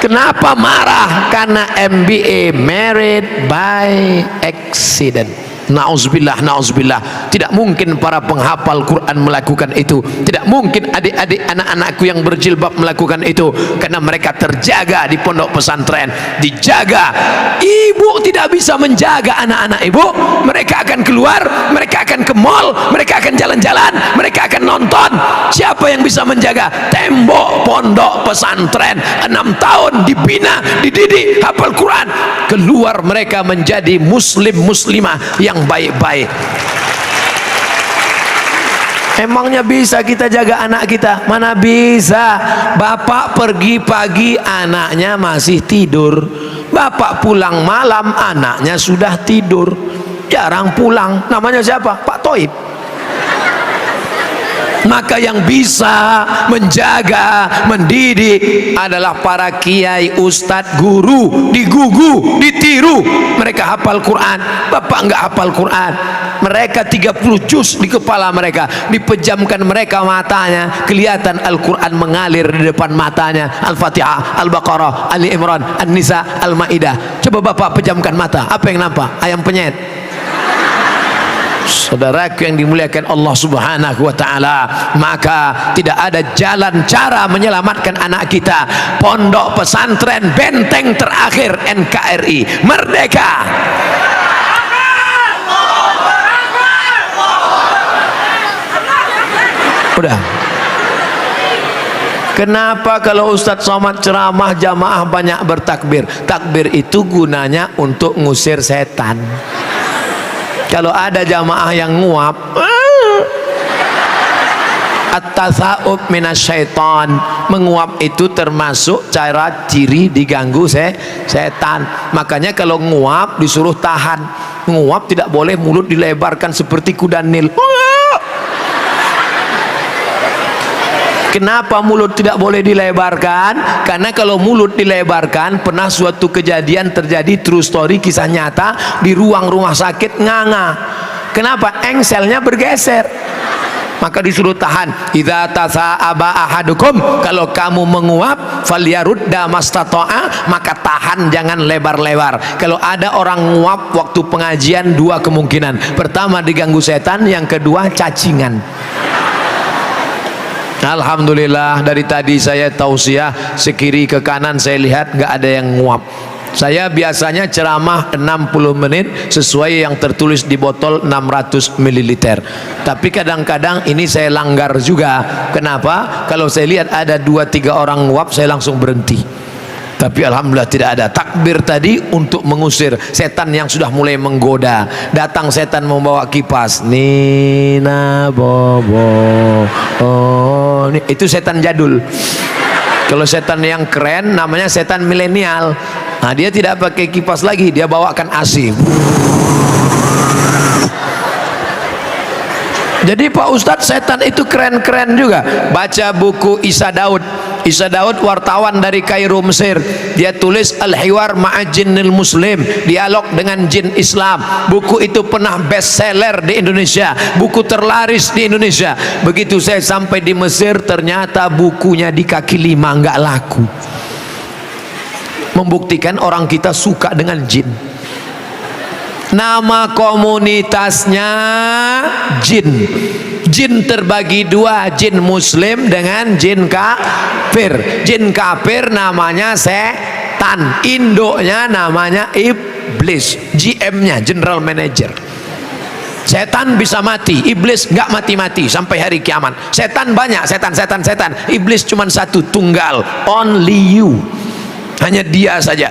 Kenapa marah? Karena MBA, married by accident. Nauzubillah, nauzubillah. Tidak mungkin para penghafal Quran melakukan itu. Tidak mungkin adik-adik anak-anakku yang berjilbab melakukan itu, karena mereka terjaga di pondok pesantren, dijaga. Ibu tidak bisa menjaga anak-anak ibu. Mereka akan keluar, mereka akan ke mall, mereka akan jalan-jalan, mereka akan nonton. Siapa yang bisa menjaga? Tembok pondok pesantren 6 tahun dibina, dididik, hafal Quran. Keluar mereka menjadi muslim-muslimah yang baik-baik. Emangnya bisa kita jaga anak kita? Mana bisa. Bapak pergi pagi, anaknya masih tidur. Bapak pulang malam, anaknya sudah tidur. Jarang pulang. Namanya siapa? Pak Toib. Maka yang bisa menjaga, mendidik adalah para kiai, ustadz, guru. Digugu, ditiru. Mereka hafal Quran, bapak enggak hafal Quran. Mereka 30 juz di kepala mereka. Dipejamkan mereka matanya, kelihatan Al-Quran mengalir di depan matanya. Al-Fatihah, Al-Baqarah, Ali Imran, An-Nisa, Al-Maidah. Coba bapak pejamkan mata, apa yang nampak? Ayam penyet. Saudaraku yang dimuliakan Allah Subhanahu wa taala, maka tidak ada jalan cara menyelamatkan anak kita. Pondok pesantren benteng terakhir NKRI, merdeka. Udah. Kenapa kalau Ustadz Somad ceramah jamaah banyak bertakbir? Takbir itu gunanya untuk ngusir setan. Kalau ada jamaah yang nguap, at-tasa'ub minasyaitan, menguap itu termasuk cara ciri diganggu setan. Makanya kalau nguap disuruh tahan. Nguap tidak boleh mulut dilebarkan seperti kuda Nil. Kenapa mulut tidak boleh dilebarkan? Karena kalau mulut dilebarkan, pernah suatu kejadian terjadi, true story, kisah nyata, di ruang rumah sakit nganga. Kenapa? Engselnya bergeser. Maka disuruh tahan. Idza tasa'aba ahadukum, kalau kamu menguap, falyarudda mastata'a, maka tahan, jangan lebar-lebar. Kalau ada orang nguap waktu pengajian, dua kemungkinan. Pertama diganggu setan, yang kedua cacingan. Alhamdulillah, dari tadi saya tausiah sekiri ke kanan, saya lihat nggak ada yang nguap. Saya biasanya ceramah 60 menit sesuai yang tertulis di botol 600 ml. Tapi kadang-kadang ini saya langgar juga. Kenapa? Kalau saya lihat ada 2-3 orang nguap, saya langsung berhenti. Tapi alhamdulillah tidak ada. Takbir tadi untuk mengusir setan yang sudah mulai menggoda. Datang setan membawa kipas. Nina bobo. Oh, itu setan jadul. Kalau setan yang keren namanya setan milenial. Nah, dia tidak pakai kipas lagi, dia bawakan AC. Jadi Pak Ustadz, setan itu keren-keren juga. Baca buku Isa Daud. Isa Daud wartawan dari Kairo, Mesir. Dia tulis Al-Hiwar Ma'ajinil Muslim, dialog dengan jin Islam. Buku itu pernah bestseller di Indonesia, buku terlaris di Indonesia. Begitu saya sampai di Mesir, ternyata bukunya di kaki lima, nggak laku. Membuktikan orang kita suka dengan jin. Nama komunitasnya jin. Jin terbagi dua, jin muslim dengan jin kafir. Jin kafir namanya setan, induknya namanya iblis, GM-nya general manager. Setan bisa mati, iblis nggak mati-mati sampai hari kiamat. Setan banyak, setan. Iblis cuma satu, tunggal, only you, hanya dia saja.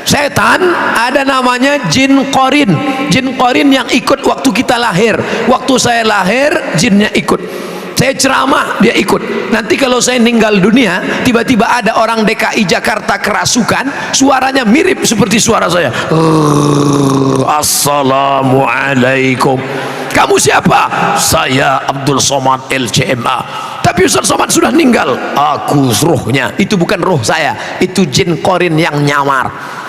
Setan ada namanya jin korin. Jin korin yang ikut waktu kita lahir. Waktu saya lahir, jinnya ikut. Saya ceramah, dia ikut. Nanti kalau saya meninggal dunia, tiba-tiba ada orang DKI Jakarta kerasukan, suaranya mirip seperti suara saya. Assalamualaikum. Kamu siapa? Saya Abdul Somad LCMA. Tapi Ustaz Somad sudah meninggal. Aku ruhnya. Itu bukan ruh saya, itu jin korin yang nyamar.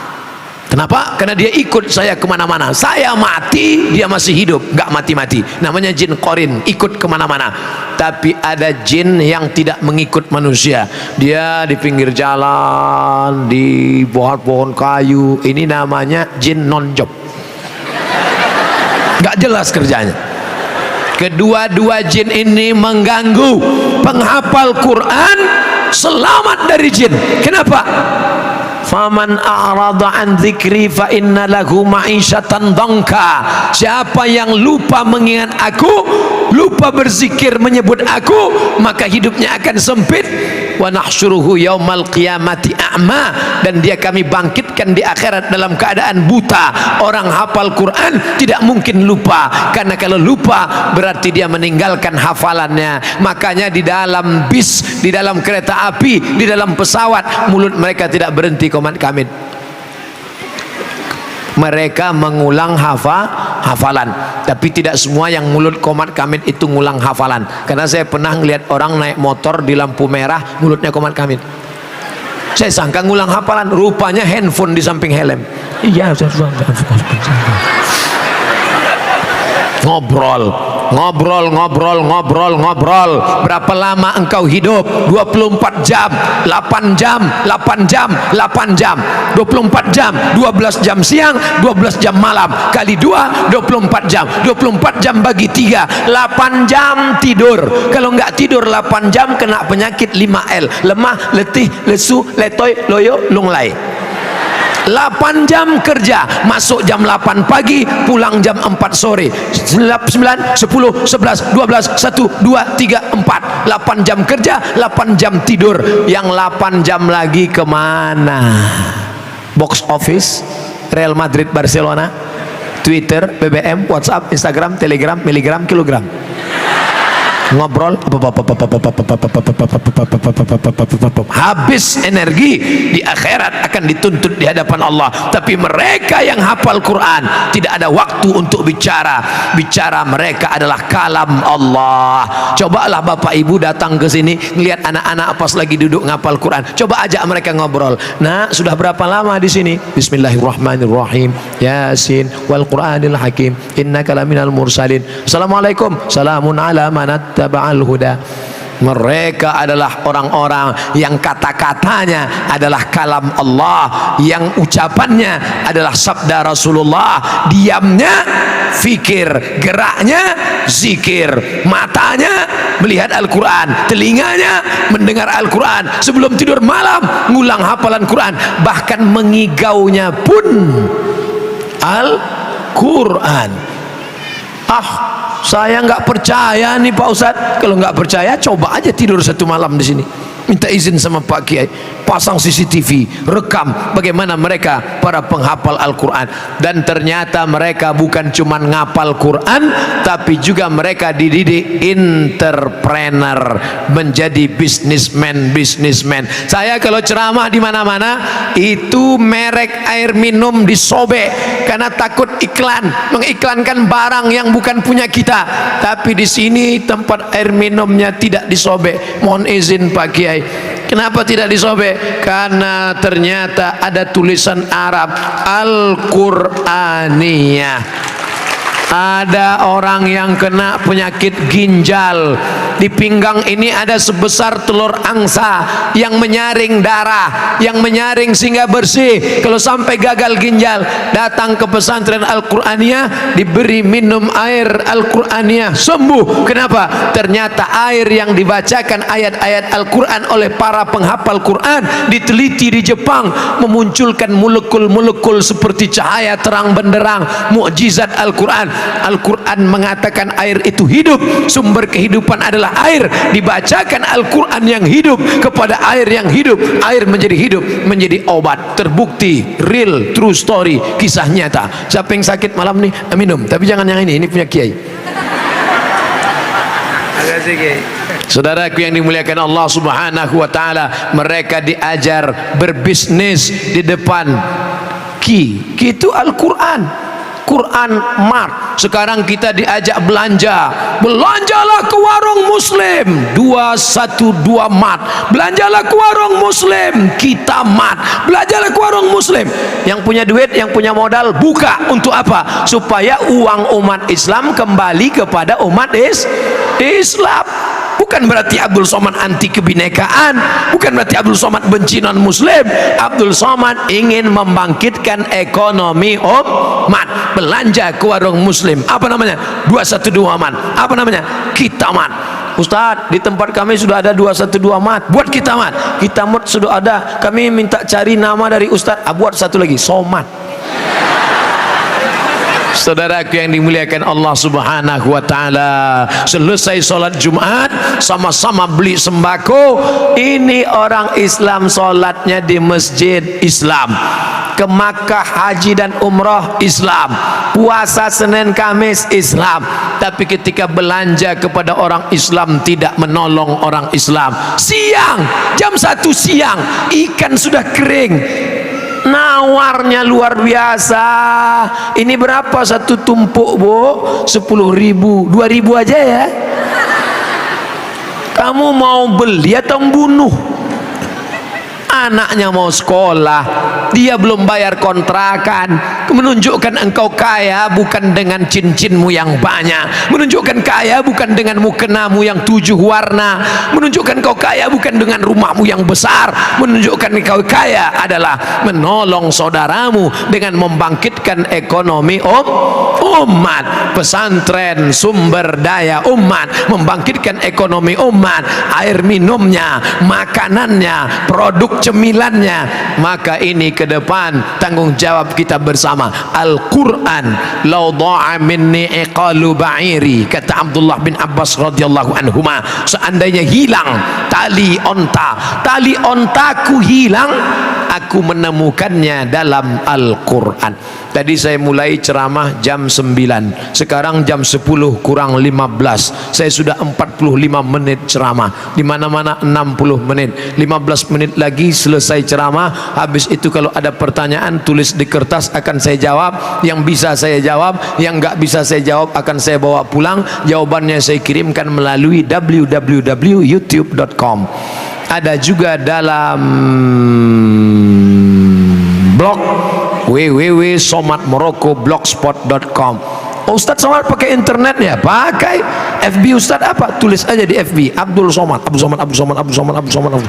Kenapa? Karena dia ikut saya kemana-mana. Saya mati, dia masih hidup, nggak mati-mati. Namanya jin korin, ikut kemana-mana. Tapi ada jin yang tidak mengikut manusia. Dia di pinggir jalan, di pohon-pohon kayu. Ini namanya jin non-job. Nggak jelas kerjanya. Kedua-dua jin ini mengganggu penghafal Quran, selamat dari jin. Kenapa? Faman a'rada an dzikri fa inna lahu ma'isyatan dhanka. Siapa yang lupa mengingat aku, lupa berzikir menyebut aku, maka hidupnya akan sempit. Wa nahsyuruhu yaumal qiyamati a'ma, dan dia kami bangkitkan di akhirat dalam keadaan buta. Orang hafal Quran tidak mungkin lupa, karena kalau lupa berarti dia meninggalkan hafalannya. Makanya di dalam bis, di dalam kereta api, di dalam pesawat, mulut mereka tidak berhenti qomat kamit. Mereka mengulang hafalan, tapi tidak semua yang mulut qomat kamit itu ngulang hafalan. Karena saya pernah ngelihat orang naik motor di lampu merah, mulutnya qomat kamit. Saya sangka ngulang hafalan, rupanya handphone di samping helm. Iya, ngobrol. ngobrol. Berapa lama engkau hidup? 24 jam, 8 jam, 8 jam, 8 jam, 24 jam, 12 jam siang, 12 jam malam, kali 2, 24 jam, 24 jam bagi 3, 8 jam tidur. Kalau enggak tidur 8 jam kena penyakit 5L, lemah, letih, lesu, letoy, loyo, lunglai. 8 jam kerja, masuk jam 8 pagi, pulang jam 4 sore, 9, 10, 11, 12, 1, 2, 3, 4, 8 jam kerja, 8 jam tidur. Yang 8 jam lagi kemana? Box office, Real Madrid, Barcelona, Twitter, BBM, WhatsApp, Instagram, Telegram, miligram, kilogram. Ngobrol, habis energi, di akhirat akan dituntut di hadapan Allah. Tapi mereka yang hafal Quran tidak ada waktu untuk bicara mereka adalah kalam Allah. Cobalah bapak ibu datang ke sini ngelihat anak-anak pas lagi duduk ngapal Quran, coba ajak mereka ngobrol. Nah, sudah berapa lama di sini? Bismillahirrahmanirrahim, Yasin wal Quranil Hakim, innaka laminal mursalin. Assalamualaikum, salamun ala manat taba'al huda. Mereka adalah orang-orang yang kata-katanya adalah kalam Allah, yang ucapannya adalah sabda Rasulullah, diamnya fikir, geraknya zikir, matanya melihat Al-Quran, telinganya mendengar Al-Quran, sebelum tidur malam ngulang hafalan Quran, bahkan mengigaunya pun Al-Quran. Saya nggak percaya nih Pak Ustadz. Kalau nggak percaya, coba aja tidur satu malam di sini, minta izin sama Pak Kiai, pasang CCTV, rekam bagaimana mereka para penghafal Al-Quran. Dan ternyata mereka bukan cuma ngapal Quran, tapi juga mereka dididik entrepreneur, menjadi bisnismen. Saya kalau ceramah di mana-mana itu merek air minum disobek karena takut iklan, mengiklankan barang yang bukan punya kita. Tapi di sini tempat air minumnya tidak disobek. Mohon izin Pak Kiai, kenapa tidak disobek? Karena ternyata ada tulisan Arab Al-Qur'aniyah. Ada orang yang kena penyakit ginjal, di pinggang ini ada sebesar telur angsa yang menyaring darah, yang menyaring sehingga bersih. Kalau sampai gagal ginjal, datang ke pesantren Al-Qur'aniyah, diberi minum air Al-Qur'aniyah, sembuh. Kenapa? Ternyata air yang dibacakan ayat-ayat Al-Quran oleh para penghafal Quran diteliti di Jepang, memunculkan molekul-molekul seperti cahaya terang benderang, mukjizat Al-Quran. Al-Quran mengatakan air itu hidup, sumber kehidupan adalah air. Dibacakan Al-Quran yang hidup kepada air yang hidup, air menjadi hidup, menjadi obat. Terbukti, real, true story, kisah nyata. Siapa yang sakit malam nih minum, tapi jangan yang ini punya Kiai. Saudaraku yang dimuliakan Allah Subhanahu wa taala, mereka diajar berbisnis di depan Ki itu Al-Quran. Quran Mart. Sekarang kita diajak belanja, belanjalah ke warung Muslim 212 Mart, belanjalah ke warung Muslim Kita Mart, belanjalah ke warung Muslim. Yang punya duit, yang punya modal buka. Untuk apa? Supaya uang umat Islam kembali kepada umat Islam. Bukan berarti Abdul Somad anti kebinekaan, bukan berarti Abdul Somad benci non muslim. Abdul Somad ingin membangkitkan ekonomi umat. Belanja ke warung Muslim, apa namanya? 212 Mart. Apa namanya? Kita Mart. Ustadz, di tempat kami sudah ada 212 Mart, buat Kita Mart. Kita Mart sudah ada, kami minta cari nama dari Ustadz. Buat satu lagi, Somad. Saudaraku yang dimuliakan Allah Subhanahu wa taala, selesai sholat Jumat sama-sama beli sembako. Ini orang Islam sholatnya di masjid Islam, ke Makkah haji dan umrah Islam, puasa Senin Kamis Islam. Tapi ketika belanja kepada orang Islam tidak menolong orang Islam. Siang, jam 1 siang, ikan sudah kering, nawarnya luar biasa. Ini berapa satu tumpuk bu? 10.000, 2.000 aja ya. Kamu mau beli atau bunuh? anaknya mau sekolah, dia belum bayar kontrakan. Menunjukkan engkau kaya bukan dengan cincinmu yang banyak, menunjukkan kaya bukan dengan mukenamu yang 7 warna, menunjukkan kau kaya bukan dengan rumahmu yang besar, menunjukkan kau kaya adalah menolong saudaramu dengan membangkitkan ekonomi umat. Pesantren sumber daya umat, membangkitkan ekonomi umat, air minumnya, makanannya, produk cemilannya. Maka ini ke depan tanggung jawab kita bersama. Al-Quran law dha'a minni iqalu ba'iri, kata Abdullah bin Abbas radhiyallahu anhuma, seandainya hilang tali ontaku hilang, aku menemukannya dalam Al-Quran. Tadi saya mulai ceramah jam 9, sekarang jam 10 kurang 15. Saya sudah 45 menit ceramah, di mana-mana 60 menit. 15 menit lagi selesai ceramah. Habis itu kalau ada pertanyaan tulis di kertas, akan saya jawab. Yang bisa saya jawab, yang nggak bisa saya jawab akan saya bawa pulang. Jawabannya saya kirimkan melalui www.youtube.com. Ada juga dalam blog www.somatmorocco.blogspot.com. Ustadz Somad pakai internet ya? Pakai. FB Ustadz apa? Tulis aja di FB Abdul Somad, Abdul Somad, Abdul Somad, Abdul Somad, Abdul Somad.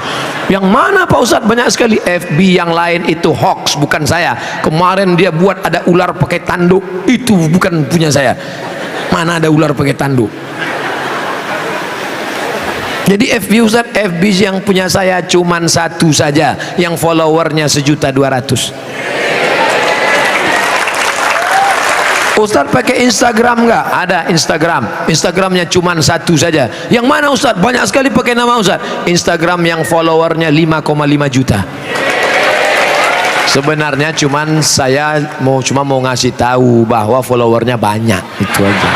Yang mana Pak Ustadz? Banyak sekali. FB yang lain itu hoax, bukan saya. Kemarin dia buat ada ular pakai tanduk, itu bukan punya saya. Mana ada ular pakai tanduk? Jadi FB Ustadz, FB yang punya saya cuman 1 saja, yang followernya 1.200.000. Ustadz pakai Instagram nggak? Ada Instagram. Instagramnya cuma 1 saja. Yang mana Ustadz? Banyak sekali pakai nama Ustadz. Instagram yang followernya 5,5 juta. Sebenarnya saya cuma mau ngasih tahu bahwa followernya banyak, itu aja.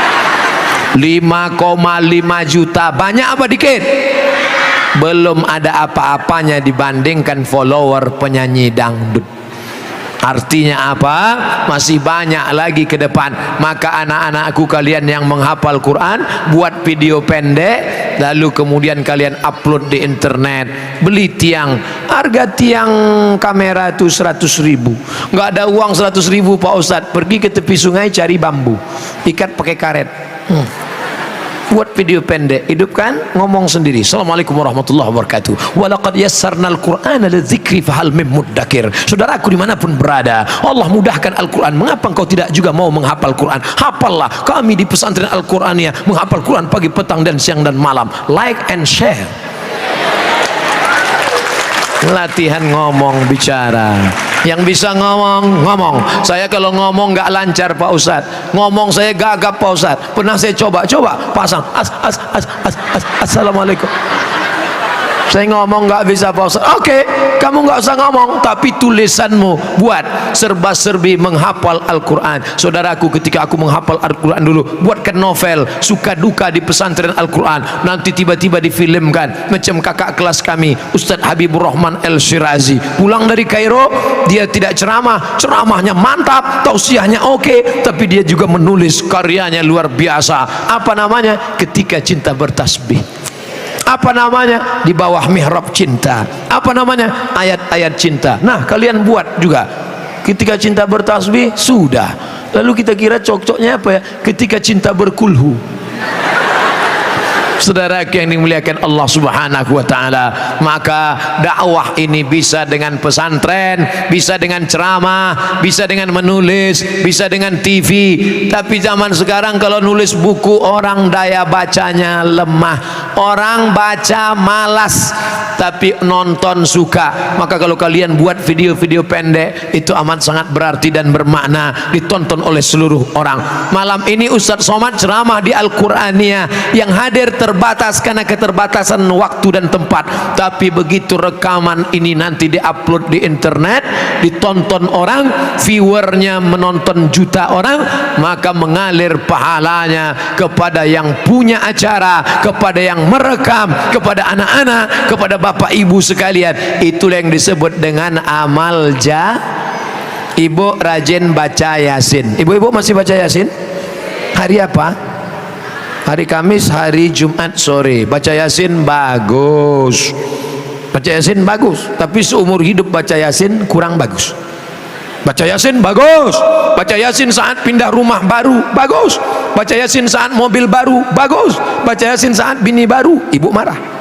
5,5 juta. Banyak apa dikit? Belum ada apa-apanya dibandingkan follower penyanyi dangdut. Artinya apa? Masih banyak lagi ke depan. Maka anak-anakku kalian yang menghafal Quran, buat video pendek, lalu kemudian kalian upload di internet. Beli tiang, harga tiang kamera itu 100.000. Nggak ada uang 100.000 Pak Ustadz. Pergi ke tepi sungai cari bambu, ikat pakai karet. Buat video pendek, hidupkan, ngomong sendiri. Assalamualaikum warahmatullahi wabarakatuh. Walaqad yassarnal Qur'ana lidzikri fahal mim muddakir. Saudaraku dimanapun berada, Allah mudahkan Al-Quran. Mengapa engkau tidak juga mau menghafal Quran? Hafallah. Kami di pesantren Al-Quraniyah menghafal Quran pagi, petang, dan siang dan malam. Like and share. Latihan ngomong bicara. Yang bisa ngomong. Saya kalau ngomong nggak lancar Pak Ustadz, ngomong saya gagap Pak Ustadz. Pernah saya coba pasang assalamualaikum. Saya ngomong nggak bisa Pak Ustadz. Oke, kamu nggak usah ngomong, tapi tulisanmu buat serba-serbi menghafal Al-Quran. Saudaraku, ketika aku menghafal Al-Quran dulu, buatkan novel suka duka di pesantren Al-Quran. Nanti tiba-tiba difilmkan. Macam kakak kelas kami, Ustadz Habibur Rahman El-Shirazi, pulang dari Kairo, dia tidak ceramahnya mantap, tausiahnya oke, tapi dia juga menulis karyanya luar biasa. Apa namanya? Ketika Cinta Bertasbih. Apa namanya? Di bawah mihrab cinta. Apa namanya? Ayat-ayat cinta. Nah, kalian buat juga. Ketika Cinta Bertasbih sudah. Lalu kita kira cocoknya apa ya? Ketika Cinta Berkulhu. Saudara yang dimuliakan Allah Subhanahu wa taala, maka dakwah ini bisa dengan pesantren, bisa dengan ceramah, bisa dengan menulis, bisa dengan TV. Tapi zaman sekarang kalau nulis buku, orang daya bacanya lemah, orang baca malas, tapi nonton suka. Maka kalau kalian buat video-video pendek, itu amat sangat berarti dan bermakna, ditonton oleh seluruh orang. Malam ini Ustadz Somad ceramah di Al-Quraniyah, yang hadir terbatas karena keterbatasan waktu dan tempat. Tapi begitu rekaman ini nanti diupload di internet, ditonton orang, viewernya menonton juta orang, maka mengalir pahalanya kepada yang punya acara, kepada yang merekam, kepada anak-anak, kepada bapak ibu sekalian. Itulah yang disebut dengan amal Ibu rajin baca Yasin. Ibu-ibu masih baca Yasin? Hari apa? Hari Kamis, hari Jumat sore. Baca Yasin bagus. Baca Yasin bagus, tapi seumur hidup baca Yasin kurang bagus. Baca Yasin bagus, baca Yasin saat pindah rumah baru bagus, baca Yasin saat mobil baru bagus, baca Yasin saat bini baru ibu marah.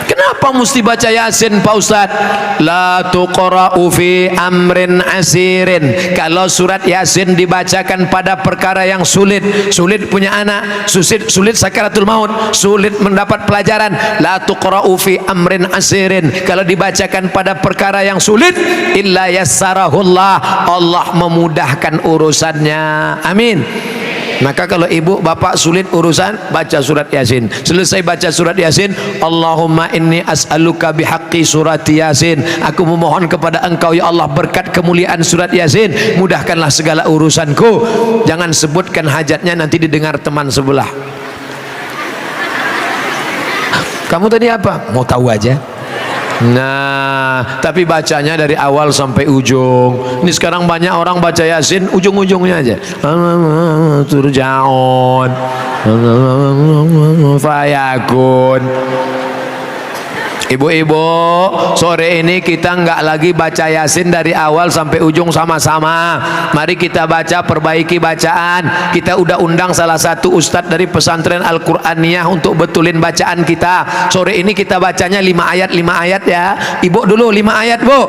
Kenapa mesti baca Yasin Pak Ustaz? La tuqra'u fi amrin asirin. Kalau surat Yasin dibacakan pada perkara yang sulit, sulit punya anak, sulit sakaratul maut, sulit mendapat pelajaran. La tuqra'u fi amrin asirin. Kalau dibacakan pada perkara yang sulit, illa yassarahullah, Allah memudahkan urusannya. Amin. Maka kalau ibu bapak sulit urusan, baca surat Yasin. Selesai baca surat Yasin, Allahumma inni as'aluka bihaqqi surat Yasin, aku memohon kepada engkau ya Allah berkat kemuliaan surat Yasin, mudahkanlah segala urusanku. Jangan sebutkan hajatnya, nanti didengar teman sebelah. Kamu tadi apa? Mau tahu aja. Nah, tapi bacanya dari awal sampai ujung. Ini sekarang banyak orang baca Yasin ujung-ujungnya aja. Turja'un, fayakun. Ibu-ibu, sore ini kita nggak lagi baca Yasin dari awal sampai ujung sama-sama. Mari kita baca, perbaiki bacaan. Kita udah undang salah satu ustadz dari pesantren Al-Qur'aniyah untuk betulin bacaan kita. Sore ini kita bacanya 5 ayat ya. Ibu dulu 5 ayat, Bu.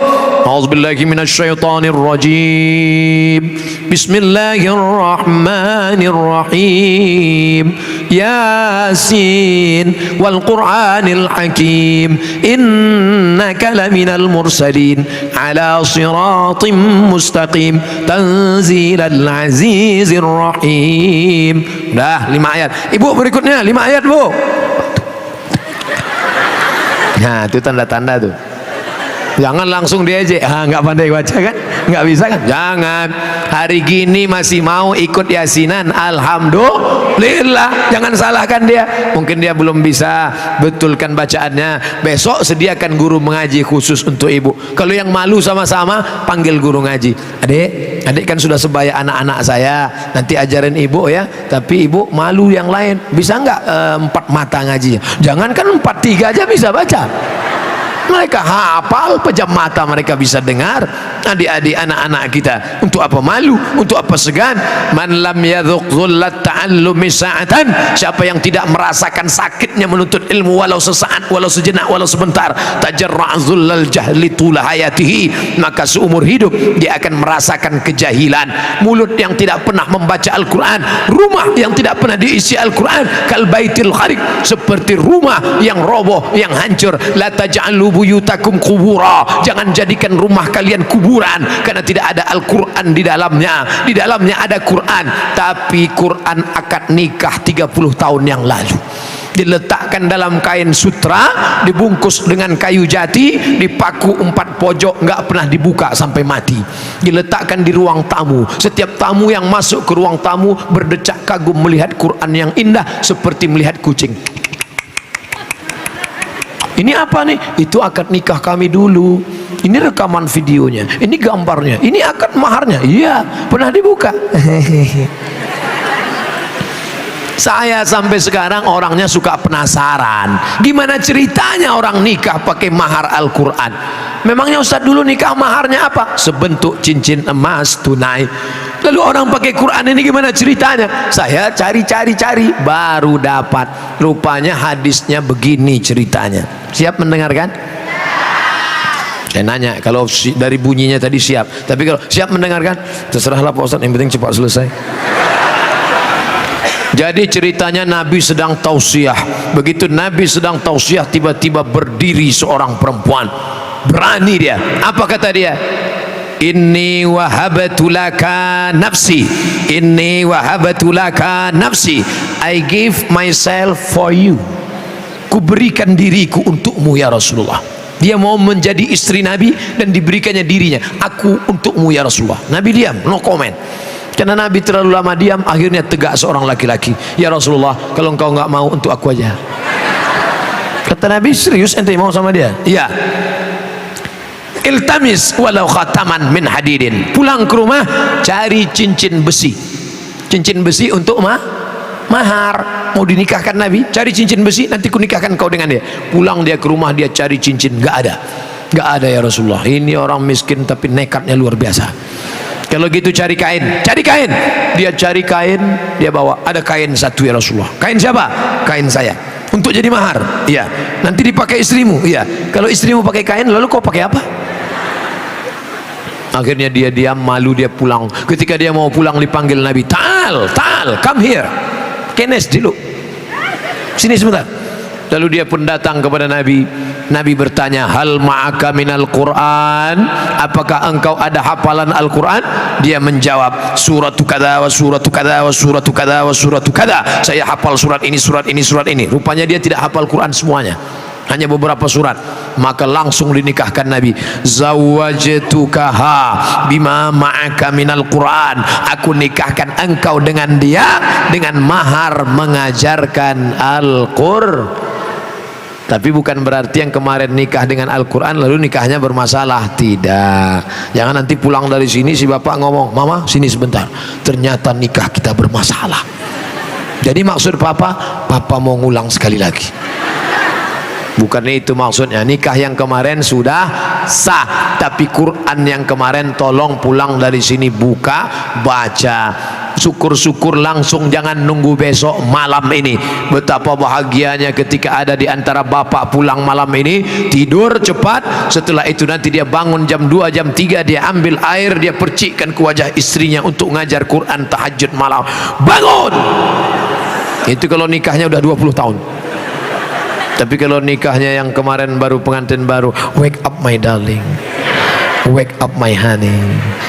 A'udzubillahi minasyaitonirrajim. Bismillahirrahmanirrahim. Yasin wal Qur'anil Hakim. Innaka laminal mursalin ala siratim mustaqim tanzilal azizir rahim. Dah 5 ayat. Ibu berikutnya 5 ayat, Bu. Nah, itu tanda-tanda tuh. Jangan langsung diejek, nggak pandai baca kan, nggak bisa kan, jangan. Hari gini masih mau ikut yasinan, alhamdulillah. Jangan salahkan dia, mungkin dia belum bisa betulkan bacaannya. Besok sediakan guru mengaji khusus untuk ibu. Kalau yang malu sama-sama, panggil guru ngaji. Adik kan sudah sebaya anak-anak saya, nanti ajarin ibu ya. Tapi ibu malu yang lain, bisa nggak 4 mata ngajinya? Jangankan 4-3 aja bisa baca. Mereka hafal, pejam mata mereka bisa dengar. Adik-adik anak-anak kita, untuk apa malu, untuk apa segan? Man lam yadhuq dhullat ta'allumi sa'atan, siapa yang tidak merasakan sakitnya menuntut ilmu walau sesaat, walau sejenak, walau sebentar, tajarra' dhullal jahli tula hayatihi, maka seumur hidup dia akan merasakan kejahilan. Mulut yang tidak pernah membaca Al-Quran, rumah yang tidak pernah diisi Al-Quran, kal baitil kharib, seperti rumah yang roboh, yang hancur. La taj'alu buyutakum kubura, jangan jadikan rumah kalian kuburan, karena tidak ada Al-Quran di dalamnya. Di dalamnya ada Quran, tapi Quran akad nikah 30 tahun yang lalu diletakkan dalam kain sutra, dibungkus dengan kayu jati, dipaku 4 pojok, nggak pernah dibuka sampai mati. Diletakkan di ruang tamu. Setiap tamu yang masuk ke ruang tamu berdecak kagum melihat Quran yang indah, seperti melihat kucing. Ini apa nih? Itu akad nikah kami dulu. Ini rekaman videonya, ini gambarnya, ini akad maharnya. Iya, pernah dibuka. Saya sampai sekarang orangnya suka penasaran, gimana ceritanya orang nikah pakai mahar Al-Quran. Memangnya Ustadz dulu nikah maharnya apa? Sebentuk cincin emas tunai. Lalu orang pakai Quran ini gimana ceritanya? Saya cari-cari baru dapat. Rupanya hadisnya begini ceritanya. Siap mendengarkan? Saya nanya, kalau dari bunyinya tadi siap, tapi kalau siap mendengarkan, terserahlah Pak Ustadz, yang penting cepat selesai. Jadi ceritanya Nabi sedang tausiah. Begitu Nabi sedang tausiah, tiba-tiba berdiri seorang perempuan. Berani dia. Apa kata dia? Inni wahabtu laka nafsi. Inni wahabtu laka nafsi. I give myself for you. Kuberikan diriku untukmu ya Rasulullah. Dia mau menjadi istri Nabi dan diberikannya dirinya. Aku untukmu ya Rasulullah. Nabi diam, no comment. Karena Nabi terlalu lama diam, akhirnya tegak seorang laki-laki. Ya Rasulullah, kalau engkau nggak mau, untuk aku aja. Kata Nabi, serius ente mau sama dia? Iya. Iltamis walau khataman min hadidin. Pulang ke rumah, cari cincin besi. Cincin besi untuk mahar. Mau dinikahkan Nabi, cari cincin besi, nanti ku nikahkan kau dengan dia. Pulang dia ke rumah, dia cari cincin, nggak ada. Nggak ada ya Rasulullah. Ini orang miskin tapi nekatnya luar biasa. Kalau gitu cari kain, cari kain. Dia cari kain, dia bawa. Ada kain satu ya Rasulullah. Kain siapa? Kain saya. Untuk jadi mahar. Iya. Nanti dipakai istrimu. Iya. Kalau istrimu pakai kain, lalu kau pakai apa? Akhirnya dia diam, malu, dia pulang. Ketika dia mau pulang dipanggil Nabi, Ta'al, come here. Kenes dulu. Sini sebentar. Lalu dia pun datang kepada Nabi. Nabi bertanya, hal ma'aka minal Quran? Apakah engkau ada hafalan Al-Quran? Dia menjawab, suratu kada wa suratu kada wa suratu kada wa suratu kada. Saya hafal surat ini, surat ini, surat ini. Rupanya dia tidak hafal Quran semuanya, hanya beberapa surat. Maka langsung dinikahkan Nabi. Zawwajtukaha bima ma'aka minal Quran. Aku nikahkan engkau dengan dia dengan mahar mengajarkan Al-Qur'an. Tapi bukan berarti yang kemarin nikah dengan Al-Quran lalu nikahnya bermasalah. Tidak. Jangan nanti pulang dari sini si bapak ngomong, mama sini sebentar, ternyata nikah kita bermasalah. Jadi maksud papa mau ngulang sekali lagi. Bukan itu maksudnya. Nikah yang kemarin sudah sah, tapi Quran yang kemarin tolong pulang dari sini buka, baca. Syukur-syukur langsung, jangan nunggu besok malam ini. Betapa bahagianya ketika ada di antara bapak pulang malam ini, tidur cepat, setelah itu nanti dia bangun jam 2, jam 3, dia ambil air, dia percikkan ke wajah istrinya untuk ngajar Quran tahajud malam. Bangun! Itu kalau nikahnya udah 20 tahun. Tapi kalau nikahnya yang kemarin baru pengantin baru, wake up my darling, wake up my honey.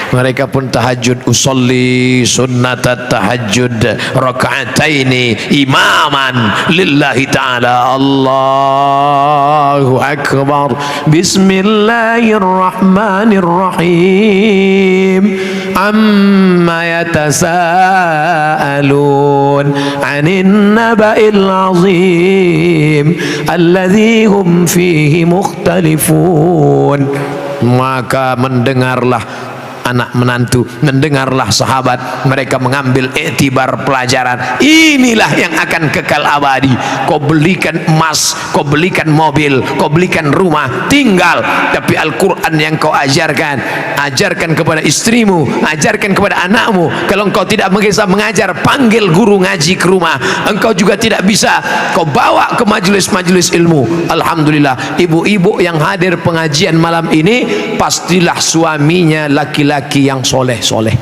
Mereka pun tahajud, usolli sunnatat tahajud raka'ataini imaman lillahi ta'ala. Allahu akbar. Bismillahirrahmanirrahim. Amma yatasaalun 'anil naba'il 'azim alladzi hum fihi mukhtalifun. Maka mendengarlah anak menantu, mendengarlah sahabat, mereka mengambil iktibar pelajaran. Inilah yang akan kekal abadi. Kau belikan emas, kau belikan mobil, kau belikan rumah, tinggal, tapi Al-Quran yang kau ajarkan, ajarkan kepada istrimu, ajarkan kepada anakmu. Kalau engkau tidak bisa mengajar, panggil guru ngaji ke rumah. Engkau juga tidak bisa, kau bawa ke majelis-majelis ilmu. Alhamdulillah, ibu-ibu yang hadir pengajian malam ini pastilah suaminya laki-laki yang soleh-soleh.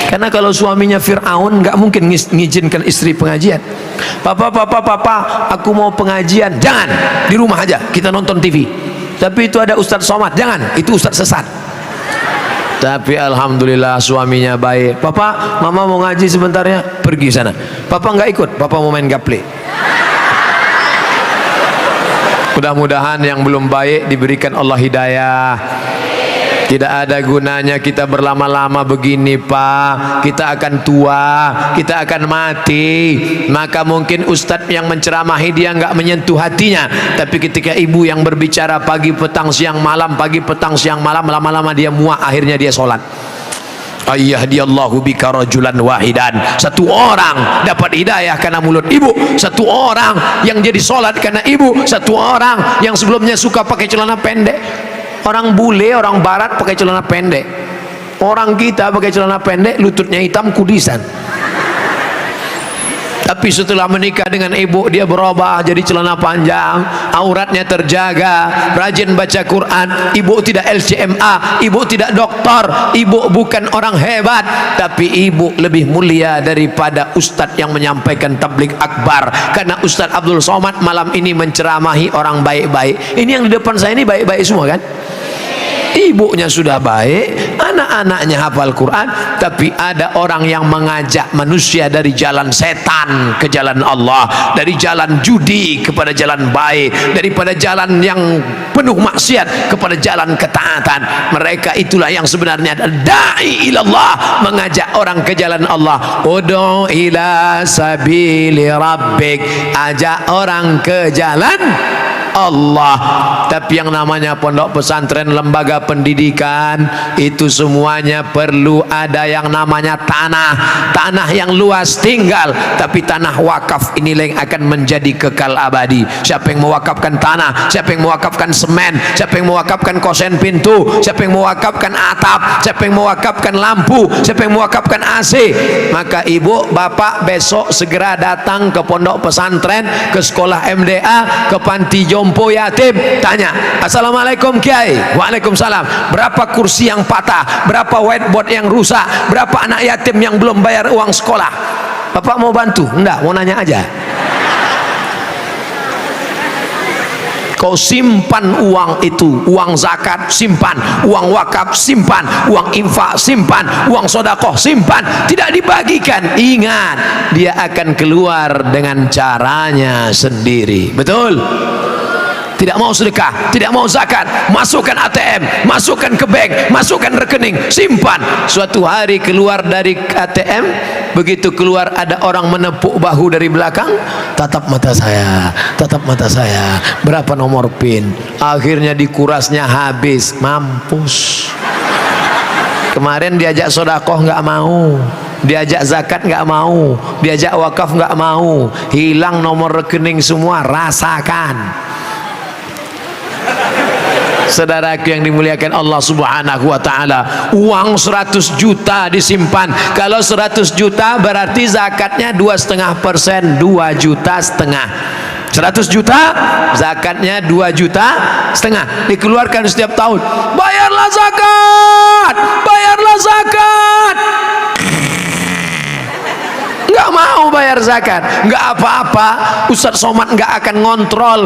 Karena kalau suaminya Fir'aun nggak mungkin ngizinkan istri pengajian. Papa, aku mau pengajian. Jangan, di rumah aja kita nonton TV. Tapi itu ada Ustadz Somad, jangan, itu Ustadz sesat. Tapi alhamdulillah suaminya baik. Papa, mama mau ngaji sebentar ya, pergi sana. Papa nggak ikut, papa mau main gaple. Mudah-mudahan yang belum baik diberikan Allah hidayah. Tidak ada gunanya kita berlama-lama begini Pak. Kita akan tua, kita akan mati. Maka mungkin ustadz yang menceramahi dia nggak menyentuh hatinya. Tapi ketika ibu yang berbicara pagi petang siang malam, pagi petang siang malam, lama-lama dia muak, akhirnya dia sholat. Ayyahdiyallahu bika rajulan wahidan. Satu orang dapat hidayah karena mulut ibu. Satu orang yang jadi sholat karena ibu. Satu orang yang sebelumnya suka pakai celana pendek. Orang bule, orang barat pakai celana pendek. Orang kita pakai celana pendek, lututnya hitam, kudisan. Tapi setelah menikah dengan ibu, dia berubah jadi celana panjang, auratnya terjaga, rajin baca Quran. Ibu tidak LCMA, ibu tidak doktor, ibu bukan orang hebat, tapi ibu lebih mulia daripada ustadz yang menyampaikan tabligh akbar. Karena Ustadz Abdul Somad malam ini menceramahi orang baik-baik. Ini yang di depan saya ini baik-baik semua kan? Ibunya sudah baik, anak-anaknya hafal Quran, tapi ada orang yang mengajak manusia dari jalan setan ke jalan Allah, dari jalan judi kepada jalan baik, daripada jalan yang penuh maksiat kepada jalan ketaatan. Mereka itulah yang sebenarnya adalah da'i ilallah, mengajak orang ke jalan Allah. Ud'u ila sabili rabbik, ajak orang ke jalan Allah. Tapi yang namanya pondok pesantren, lembaga pendidikan, itu semuanya perlu ada yang namanya tanah yang luas tinggal, tapi tanah wakaf inilah yang akan menjadi kekal abadi. Siapa yang mewakafkan tanah, siapa yang mewakafkan semen, siapa yang mewakafkan kosen pintu, siapa yang mewakafkan atap, siapa yang mewakafkan lampu, siapa yang mewakafkan AC, maka ibu bapak besok segera datang ke pondok pesantren, ke sekolah MDA, ke panti jompo yatim, tanya, assalamualaikum kiai, waalaikumsalam, berapa kursi yang patah, berapa whiteboard yang rusak, berapa anak yatim yang belum bayar uang sekolah. Bapak mau bantu? Enggak, mau nanya aja. Kau simpan uang itu, uang zakat simpan, uang wakaf simpan, uang infak simpan, uang sodakoh simpan, tidak dibagikan. Ingat, dia akan keluar dengan caranya sendiri. Betul? Tidak mau sedekah, tidak mau zakat, masukkan ATM, masukkan ke bank, masukkan rekening, simpan. Suatu hari keluar dari ATM, begitu keluar ada orang menepuk bahu dari belakang, tatap mata saya, tatap mata saya, berapa nomor PIN. Akhirnya dikurasnya habis, mampus. Kemarin diajak sodakoh nggak mau, diajak zakat nggak mau, diajak wakaf nggak mau, hilang nomor rekening semua. Rasakan. Saudaraku yang dimuliakan Allah subhanahu wa ta'ala, uang 100 juta disimpan. Kalau 100 juta berarti zakatnya 2,5%, 2,5 juta. 100 juta zakatnya 2,5 juta, dikeluarkan setiap tahun. Bayarlah zakat, bayarlah zakat. Nggak mau bayar zakat, nggak apa-apa. Ustadz Somad nggak akan ngontrol,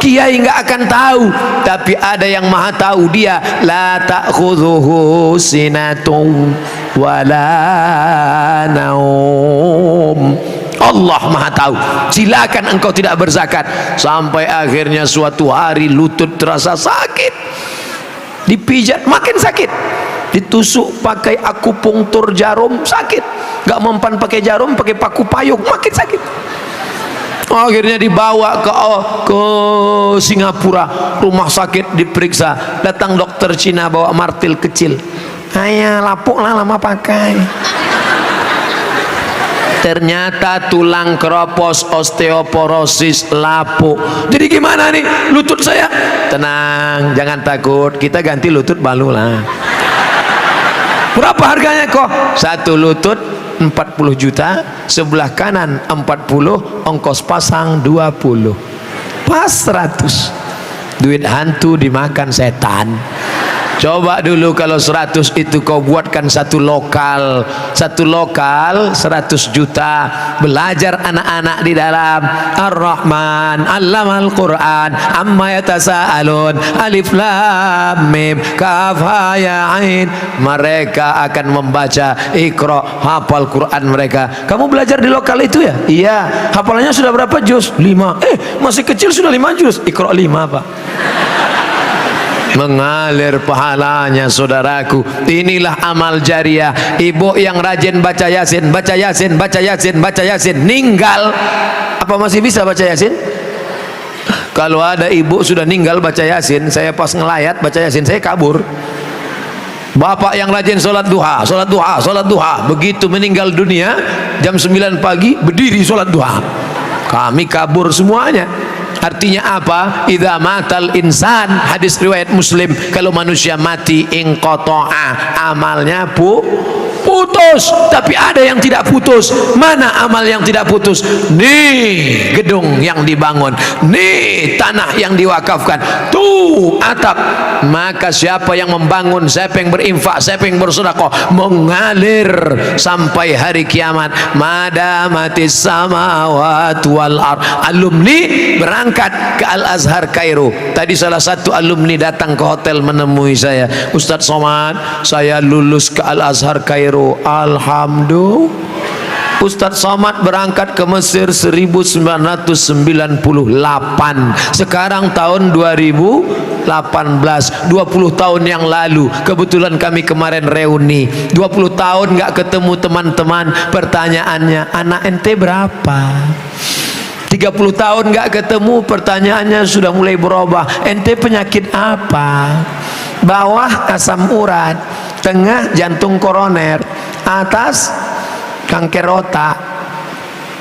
kiai nggak akan tahu, tapi ada yang maha tahu. Dia la ta'khudhuhu sinatun wala naum. Allah maha tahu. Silakan engkau tidak berzakat. Sampai akhirnya suatu hari lutut terasa sakit, dipijat makin sakit, ditusuk pakai akupunktur jarum sakit, nggak mempan pakai jarum, pakai paku payung makin sakit. Akhirnya dibawa ke Singapura, rumah sakit, diperiksa. Datang dokter Cina bawa martil kecil, ayah lapuk lah lama pakai. Ternyata tulang keropos, osteoporosis, lapuk. Jadi gimana nih lutut saya? Tenang, jangan takut, kita ganti lutut baru lah. Berapa harganya kok? Satu lutut 40 juta, sebelah kanan 40, ongkos pasang 20, pas 100. Duit hantu dimakan setan. Coba dulu kalau 100 itu kau buatkan satu lokal 100 juta, belajar anak-anak di dalam. Ar-Rahman allamal Quran amma yatasaalun, alif lam mim kaf ha ya ain. Mereka akan membaca Iqra, hafal Quran mereka. Kamu belajar di lokal itu ya? Iya. Hafalannya sudah berapa juz? 5. Masih kecil sudah 5 juz. Iqra 5 Pak. Mengalir pahalanya saudaraku. Inilah amal jariah. Ibu yang rajin baca Yasin, baca Yasin, baca Yasin, baca Yasin, ninggal, apa masih bisa baca Yasin? Kalau ada ibu sudah ninggal baca Yasin, saya pas ngelayat baca Yasin, saya kabur. Bapak yang rajin sholat duha, sholat duha, sholat duha, begitu meninggal dunia jam 9 pagi berdiri sholat duha, kami kabur semuanya. Artinya apa? Idza matal insan, hadis riwayat Muslim, kalau manusia mati inqata'a, amalnya putus. Tapi ada yang tidak putus. Mana amal yang tidak putus? Nih gedung yang dibangun, nih tanah yang diwakafkan, tuh atap. Maka siapa yang membangun, siapa yang berinfak, siapa yang bersedekah, mengalir sampai hari kiamat. Madamatis samawati wal ard. Alumni berangkat ke Al-Azhar Kairo. Tadi salah satu alumni datang ke hotel menemui saya, Ustadz Somad, saya lulus ke Al-Azhar Kairo. Alhamdulillah. Ustadz Somad berangkat ke Mesir 1998. Sekarang tahun 2018, 20 tahun yang lalu. Kebetulan kami kemarin reuni 20 tahun nggak ketemu teman-teman. Pertanyaannya, anak ente berapa? 30 30 tahun nggak ketemu, pertanyaannya sudah mulai berubah. Ente penyakit apa? Bawah asam urat, tengah jantung koroner, atas kanker otak.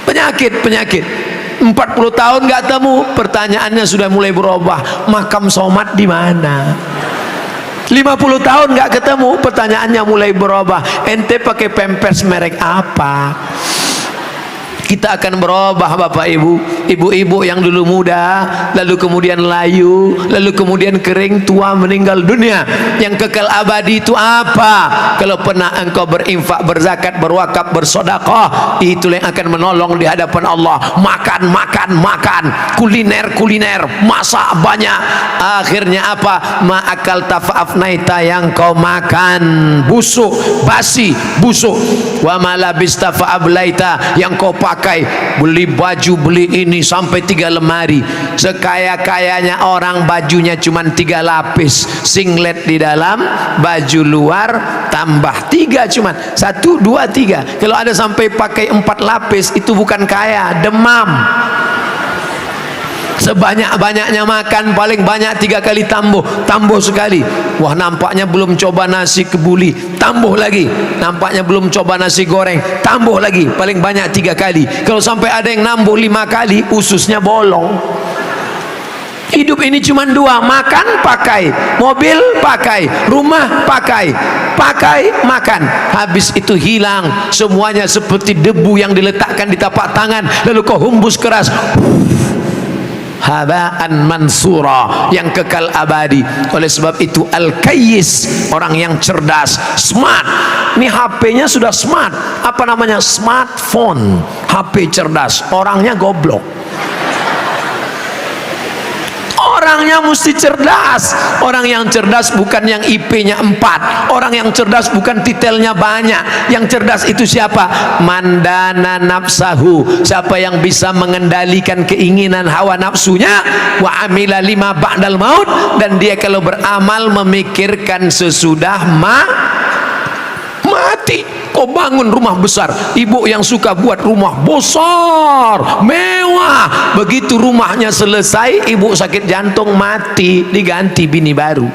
Penyakit 40 tahun nggak temu, pertanyaannya sudah mulai berubah. Makam somat di mana? 50 tahun nggak ketemu, pertanyaannya mulai berubah. Ente pakai pampers merek apa? Kita akan berubah Bapak Ibu. Ibu-ibu yang dulu muda, lalu kemudian layu, lalu kemudian kering, tua, meninggal dunia. Yang kekal abadi itu apa? Kalau pernah engkau berinfak, berzakat, berwakaf, bersedekah, itulah yang akan menolong di hadapan Allah. Makan, kuliner, masak banyak. Akhirnya apa? Ma'akal tafa'afnaita, yang kau makan busuk, basi, busuk. Wa malabis tafa'ablaita, yang kau pakai, beli baju, beli ini sampai 3 lemari. Sekaya-kayanya orang bajunya cuma 3 lapis, singlet di dalam, baju luar tambah 3, cuma 1, 2, 3. Kalau ada sampai pakai 4 lapis, itu bukan kaya, demam. Sebanyak-banyaknya makan, paling banyak 3 kali tambuh sekali. Wah, nampaknya belum coba nasi kebuli, tambuh lagi. Nampaknya belum coba nasi goreng, tambuh lagi, paling banyak 3 kali. Kalau sampai ada yang nambah 5 kali, ususnya bolong. Hidup ini cuma 2, makan, pakai, mobil, pakai, rumah, pakai, makan. Habis itu hilang semuanya seperti debu yang diletakkan di tapak tangan, lalu kau hembus keras, habaan mansura, yang kekal abadi. Oleh sebab itu al-kayyis, orang yang cerdas, smart. Ini HP-nya sudah smart. Apa namanya? Smartphone. HP cerdas, orangnya goblok. Orangnya mesti cerdas. Orang yang cerdas bukan yang IP-nya 4. Orang yang cerdas bukan titelnya banyak. Yang cerdas itu siapa? Mandana nafsahu, siapa yang bisa mengendalikan keinginan hawa nafsunya. Wa amila lima ba'dal maut, dan dia kalau beramal memikirkan sesudah mati. Kau bangun rumah besar, ibu yang suka buat rumah besar, mewah. Begitu rumahnya selesai, ibu sakit jantung, mati, diganti bini baru.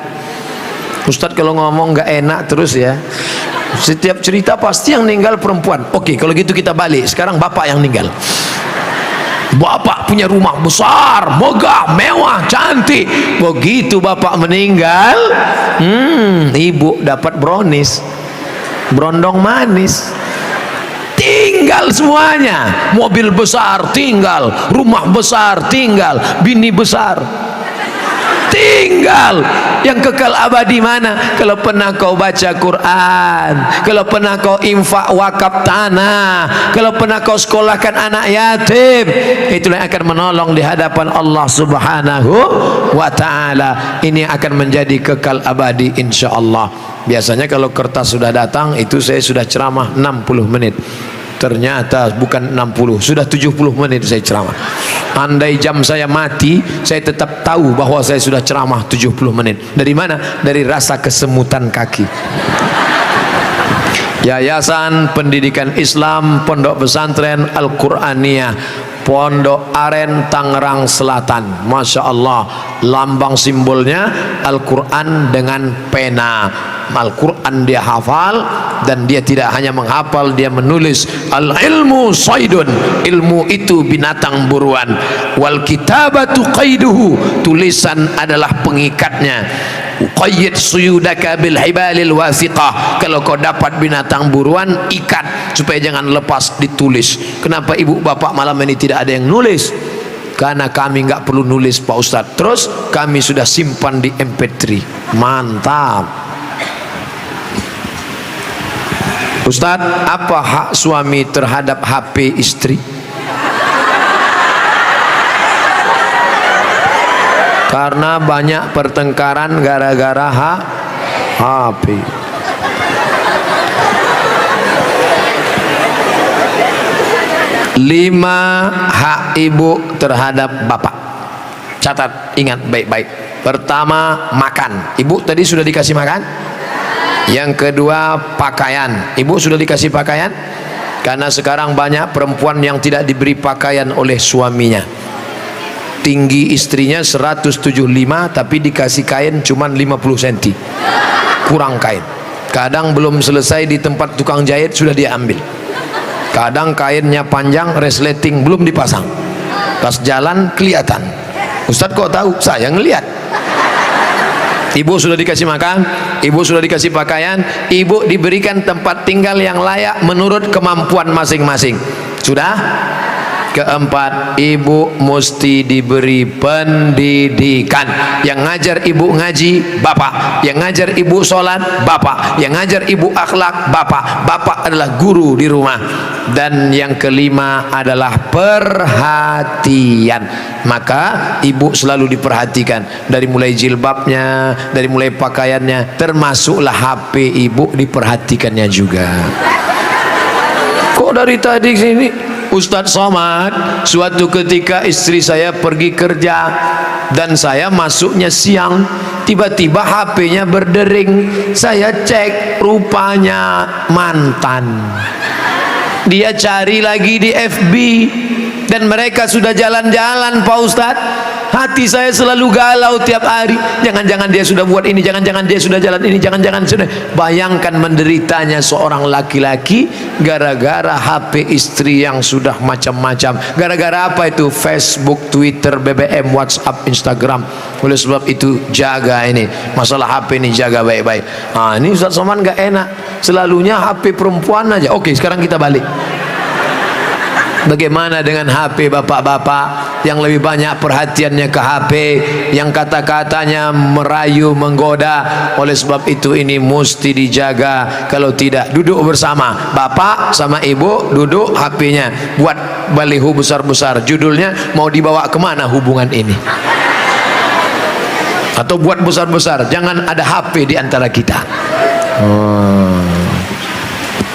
Ustadz kalau ngomong nggak enak terus ya. Setiap cerita pasti yang meninggal perempuan. Oke, kalau gitu kita balik. Sekarang bapak yang meninggal. Bapak punya rumah besar, megah, mewah, cantik. Begitu bapak meninggal, ibu dapat brownies, berondong manis, tinggal semuanya. Mobil besar tinggal, rumah besar tinggal, bini besar tinggal. Yang kekal abadi mana? Kalau pernah kau baca Quran, kalau pernah kau infak wakaf tanah, kalau pernah kau sekolahkan anak yatim, itulah yang akan menolong di hadapan Allah Subhanahu wa ta'ala. Ini akan menjadi kekal abadi insyaallah. Biasanya kalau kertas sudah datang, itu saya sudah ceramah 60 menit. Ternyata bukan 60, sudah 70 menit saya ceramah. Andai jam saya mati, saya tetap tahu bahwa saya sudah ceramah 70 menit. Dari mana? Dari rasa kesemutan kaki. Yayasan Pendidikan Islam Pondok Pesantren Al-Quraniyah, Pondok Aren, Tangerang Selatan. Masya Allah, lambang simbolnya Al-Quran dengan pena. Al-Quran dia hafal, dan dia tidak hanya menghafal, dia menulis. Al-ilmu saydun, ilmu itu binatang buruan. Wal kitabatu qaiduhu, tulisan adalah pengikatnya. Qayyid suyudaka bil hibalil wathiqah, kalau kau dapat binatang buruan, ikat supaya jangan lepas, ditulis. Kenapa ibu bapak malam ini tidak ada yang nulis? Karena kami nggak perlu nulis Pak Ustadz. Terus kami sudah simpan di MP3. Mantap. Ustadz, apa hak suami terhadap HP istri? Karena banyak pertengkaran gara-gara HP. Lima hak ibu terhadap bapak. Catat, ingat baik-baik. Pertama, makan. Ibu tadi sudah dikasih makan. Yang kedua, pakaian. Ibu sudah dikasih pakaian. Karena sekarang banyak perempuan yang tidak diberi pakaian oleh suaminya. Tinggi istrinya 175 tapi dikasih kain cuman 50 cm. Kurang kain. Kadang belum selesai di tempat tukang jahit sudah dia ambil. Kadang kainnya panjang, resleting belum dipasang. Pas jalan kelihatan. Ustadz kok tahu? Saya ngelihat. Ibu sudah dikasih makan, ibu sudah dikasih pakaian, ibu diberikan tempat tinggal yang layak menurut kemampuan masing-masing. Sudah? Keempat, ibu mesti diberi pendidikan. Yang ngajar ibu ngaji, bapak. Yang ngajar ibu sholat, bapak. Yang ngajar ibu akhlak, bapak. Bapak adalah guru di rumah. Dan yang kelima adalah perhatian. Maka ibu selalu diperhatikan. Dari mulai jilbabnya, dari mulai pakaiannya, termasuklah HP ibu diperhatikannya juga. Kok dari tadi sini Ustadz Somad, suatu ketika istri saya pergi kerja dan saya masuknya siang, tiba-tiba HP-nya berdering. Saya cek, rupanya mantan. Dia cari lagi di FB dan mereka sudah jalan-jalan, Pak Ustadz. Hati saya selalu galau tiap hari. Jangan-jangan dia sudah buat ini, jangan-jangan dia sudah jalan ini, jangan-jangan sudah. Bayangkan menderitanya seorang laki-laki gara-gara HP istri yang sudah macam-macam. Gara-gara apa itu? Facebook, Twitter, BBM, WhatsApp, Instagram. Oleh sebab itu jaga ini masalah HP ini, jaga baik-baik. Nah, ini Ustaz Somad gak enak, selalunya HP perempuan aja. Oke, sekarang kita balik. Bagaimana dengan HP bapak-bapak yang lebih banyak perhatiannya ke HP, yang kata-katanya merayu, menggoda? Oleh sebab itu ini mesti dijaga. Kalau tidak, duduk bersama bapak sama ibu, duduk, HP-nya buat baliho besar-besar, judulnya mau dibawa kemana hubungan ini, atau buat besar-besar, jangan ada HP di antara kita.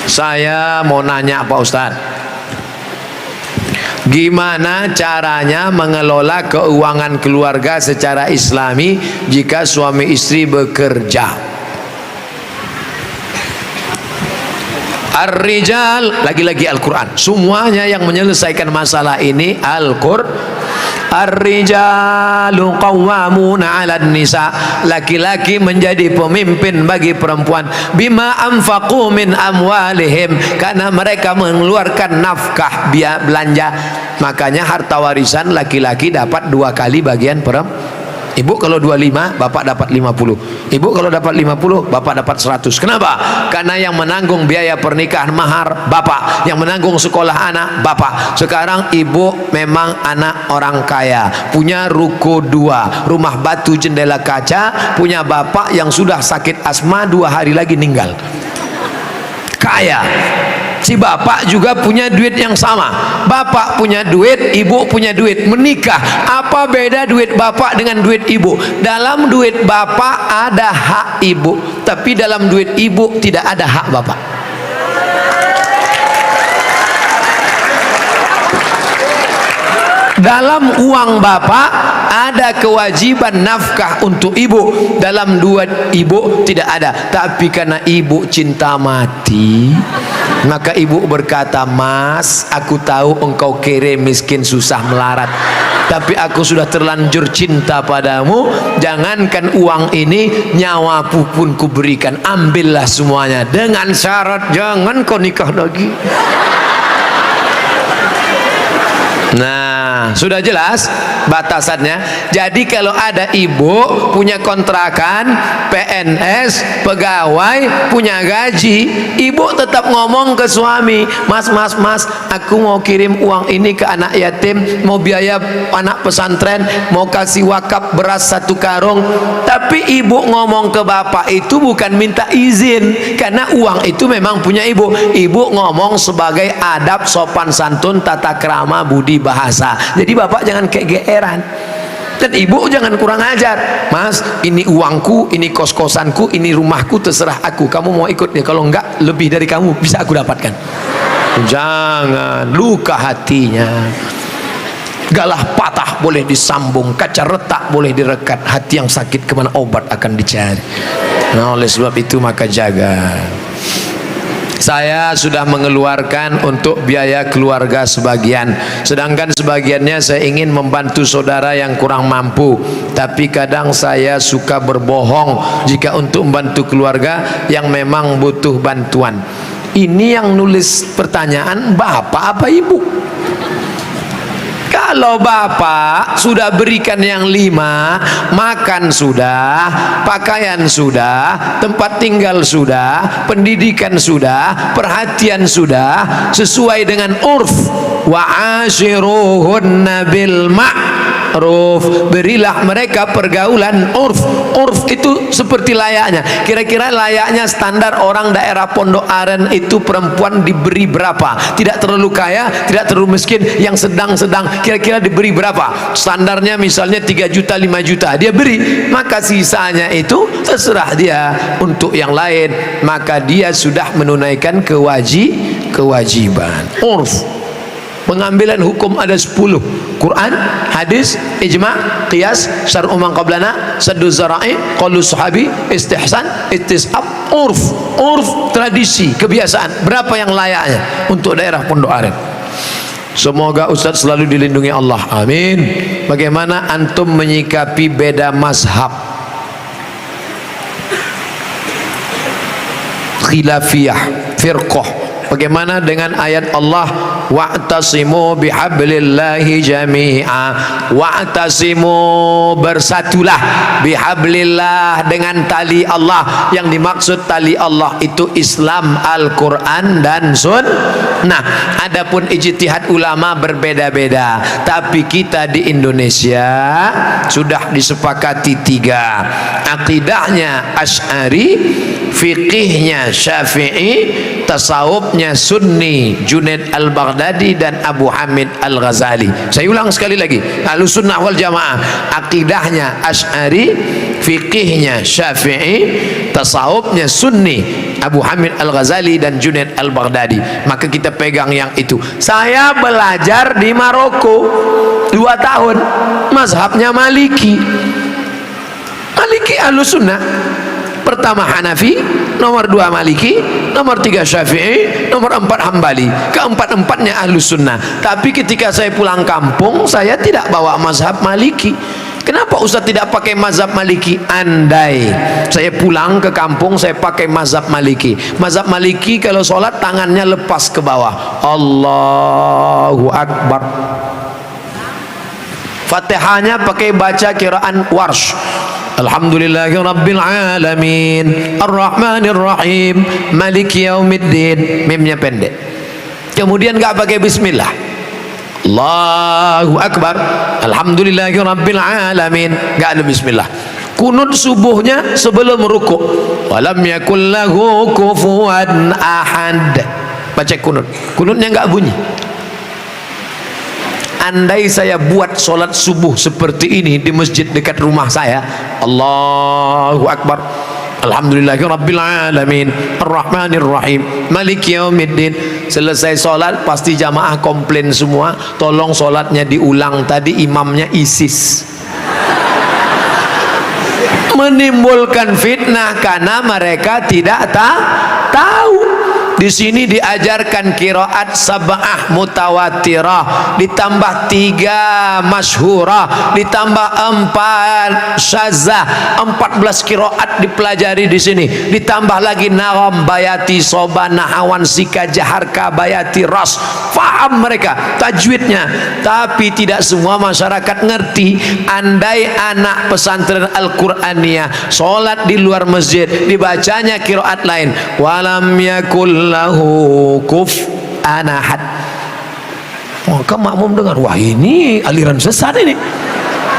Saya mau nanya Pak Ustadz, gimana caranya mengelola keuangan keluarga secara islami jika suami istri bekerja? Ar-rijal, lagi-lagi Al-Quran. Semuanya yang menyelesaikan masalah ini Al-Quran. Ar-rijalu qawwamuna 'alan nisa. Laki-laki menjadi pemimpin bagi perempuan. Bima anfaqu min amwalihim, karena mereka mengeluarkan nafkah biaya belanja. Makanya harta warisan laki-laki dapat 2 kali bagian perempuan. Ibu kalau 25, bapak dapat 50. Ibu kalau dapat 50, bapak dapat 100. Kenapa? Karena yang menanggung biaya pernikahan mahar bapak, yang menanggung sekolah anak bapak. Sekarang ibu memang anak orang kaya, punya ruko 2, rumah batu jendela kaca, punya bapak yang sudah sakit asma 2 hari lagi meninggal. Kaya. Si bapak juga punya duit yang sama. Bapak punya duit, ibu punya duit. Menikah, apa beda duit bapak dengan duit ibu? Dalam duit bapak ada hak ibu, tapi dalam duit ibu tidak ada hak bapak. Dalam uang bapak ada kewajiban nafkah untuk ibu, dalam duit ibu tidak ada. Tapi karena ibu cinta mati, maka ibu berkata, "Mas, aku tahu engkau kere, miskin, susah, melarat, tapi aku sudah terlanjur cinta padamu. Jangankan uang ini, nyawaku pun kuberikan. Ambillah semuanya, dengan syarat jangan kau nikah lagi." Nah, sudah jelas batasannya. Jadi kalau ada ibu punya kontrakan, PNS, pegawai, punya gaji, ibu tetap ngomong ke suami, "Mas, aku mau kirim uang ini ke anak yatim, mau biaya anak pesantren, mau kasih wakaf beras 1 karung." Tapi ibu ngomong ke bapak itu bukan minta izin, karena uang itu memang punya ibu. Ibu ngomong sebagai adab, sopan santun, tata krama, budi bahasa. Jadi bapak jangan kegeeran, dan ibu jangan kurang ajar. "Mas, ini uangku, ini kos-kosanku, ini rumahku, terserah aku. Kamu mau ikut ya? Kalau enggak, lebih dari kamu bisa aku dapatkan." Jangan, luka hatinya. Galah patah boleh disambung, kaca retak boleh direkat, hati yang sakit kemana obat akan dicari. Nah, oleh sebab itu maka jaga. Saya sudah mengeluarkan untuk biaya keluarga sebagian, sedangkan sebagiannya saya ingin membantu saudara yang kurang mampu. Tapi kadang saya suka berbohong jika untuk membantu keluarga yang memang butuh bantuan. Ini yang nulis pertanyaan bapak apa ibu? Kalau bapak sudah berikan yang 5, makan sudah, pakaian sudah, tempat tinggal sudah, pendidikan sudah, perhatian sudah, sesuai dengan urf, wa ashiruhunna bil ma'ruf, berilah mereka pergaulan urf. Urf itu seperti layaknya, kira-kira layaknya standar orang daerah Pondok Aren itu perempuan diberi berapa, tidak terlalu kaya, tidak terlalu miskin, yang sedang-sedang, kira-kira diberi berapa standarnya, misalnya 3 juta 5 juta dia beri, maka sisanya itu terserah dia untuk yang lain, maka dia sudah menunaikan kewajiban. Urf. Pengambilan hukum ada 10: Quran, hadis, ijma', qiyas, syar'u man qablana, saddu zara'i, qaulu sahabi, istihsan, istisab, urf. Urf, tradisi, kebiasaan. Berapa yang layaknya untuk daerah Pondok Aren? Semoga Ustaz selalu dilindungi Allah, amin. Bagaimana antum menyikapi beda mazhab, khilafiyah, firqah? Bagaimana dengan ayat Allah, wa'tasimu bihablillahi jami'a, wa'tasimu, bersatulah, bihablillah, dengan tali Allah. Yang dimaksud tali Allah itu Islam, Al-Quran dan Sunnah. Adapun ijtihad ulama berbeda-beda, tapi kita di Indonesia sudah disepakati 3: akidahnya Asy'ari, fikihnya Syafi'i, tasawufnya Sunni, Junaid Al-Baghdadi dan Abu Hamid Al-Ghazali. Saya ulang sekali lagi, Ahlussunnah wal Jamaah akidahnya Asy'ari, fikihnya Syafi'i, tasawufnya Sunni, Abu Hamid Al-Ghazali dan Junaid Al-Baghdadi. Maka kita pegang yang itu. Saya belajar di Maroko 2 tahun, mazhabnya Maliki. Maliki Ahlussunnah. Pertama Hanafi, nomor 2 Maliki, nomor 3 Syafi'i, nomor 4 Hambali. Keempat-empatnya Ahlussunnah. Tapi ketika saya pulang kampung, saya tidak bawa mazhab Maliki. Kenapa Ustaz tidak pakai mazhab Maliki? Andai saya pulang ke kampung, saya pakai mazhab Maliki. Mazhab Maliki kalau sholat tangannya lepas ke bawah, Allahu Akbar. Fatihahnya pakai baca kiraan Warsh, Alhamdulillahi Rabbil Alamin Ar-Rahmanir Rahim Maliki Yaumiddin, mimnya pendek. Kemudian nggak pakai bismillah, Allahu Akbar, Alhamdulillahi Rabbil Alamin, nggak ada bismillah. Kunut subuhnya sebelum rukuk, walam yakul lahu kufuwan ahad, baca kunut. Kunutnya nggak bunyi. Andai saya buat sholat subuh seperti ini di masjid dekat rumah saya, Allahu Akbar, Alhamdulillahi Rabbil Alamin Ar-Rahmanir Rahim Maliki Yaumiddin, selesai sholat pasti jamaah komplain semua, tolong sholatnya diulang, tadi imamnya ISIS. Menimbulkan fitnah karena mereka tidak tahu. Di sini diajarkan qiraat sab'ah mutawatirah, ditambah 3 masyhurah, ditambah 4 syazah, 14 qiraat dipelajari di sini. Ditambah lagi nagham, bayati, soba, nahawan, sika, jaharka, bayati, ras. Faham mereka tajwidnya, tapi tidak semua masyarakat ngerti. Andai anak pesantren Al-Qur'aniyah sholat di luar masjid, dibacanya qiraat lain, walam yakul lahu kuf'an ahad, maka makmum dengar, wah ini aliran sesat ini.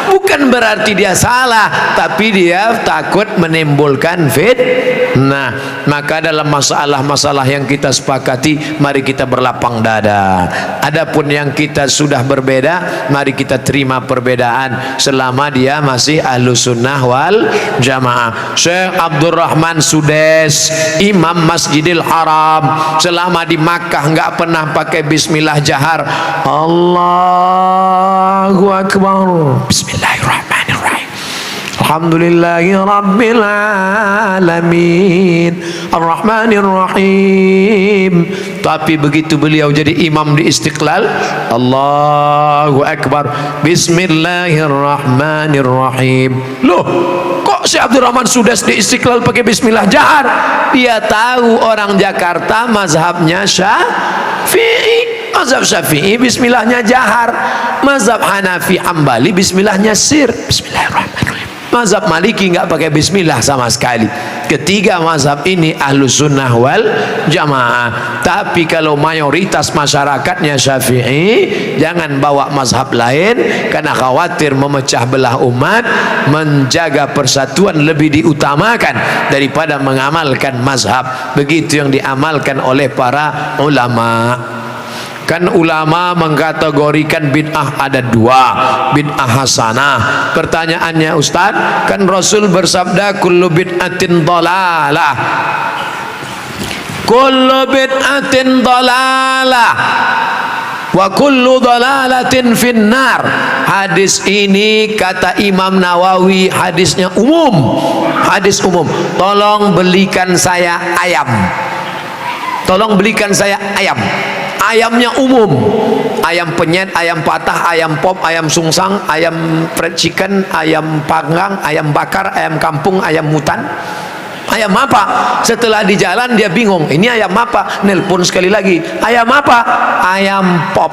Bukan berarti dia salah, tapi dia takut menimbulkan fitnah. Maka dalam masalah-masalah yang kita sepakati, mari kita berlapang dada. Adapun yang kita sudah berbeda, mari kita terima perbedaan selama dia masih Ahlussunnah wal Jamaah. Syekh Abdurrahman Sudes, Imam Masjidil Haram, selama di Makkah nggak pernah pakai bismillah jahar. Allahu Akbar, Bismillahirrahmanirrahim, Alhamdulillahi Rabbil Alamin Ar-Rahmanir Rahim. Tapi begitu beliau jadi imam di Istiqlal, Allahu Akbar, Bismillahirrahmanirrahim. Loh, kok Syekh Abdul Rahman Sudas di Istiqlal pakai bismillah jahar? Dia tahu orang Jakarta mazhabnya Syafi'i. Mazhab Syafi'i bismillahnya jahar. Mazhab Hanafi Hambali bismillahnya sir. Bismillahirrahmanirrahim. Mazhab Maliki nggak pakai bismillah sama sekali. Ketiga mazhab ini ahlu sunnah wal jamaah. Tapi kalau mayoritas masyarakatnya Syafi'i, jangan bawa mazhab lain, karena khawatir memecah belah umat. Menjaga persatuan lebih diutamakan daripada mengamalkan mazhab. Begitu yang diamalkan oleh para ulama. Kan ulama mengkategorikan bid'ah ada dua, bid'ah hasanah. Pertanyaannya Ustaz, kan Rasul bersabda kullu bid'atin dhalalah, kullu bid'atin dhalalah wa kullu dhalalatin finnar. Hadis ini kata Imam Nawawi hadisnya umum, hadis umum. Tolong belikan saya ayam, tolong belikan saya ayam. Ayamnya umum, ayam penyet, ayam patah, ayam pop, ayam sungsang, ayam fried chicken, ayam panggang, ayam bakar, ayam kampung, ayam hutan. Ayam apa? Setelah di jalan dia bingung, ini ayam apa? Nelpon sekali lagi, ayam apa? Ayam pop.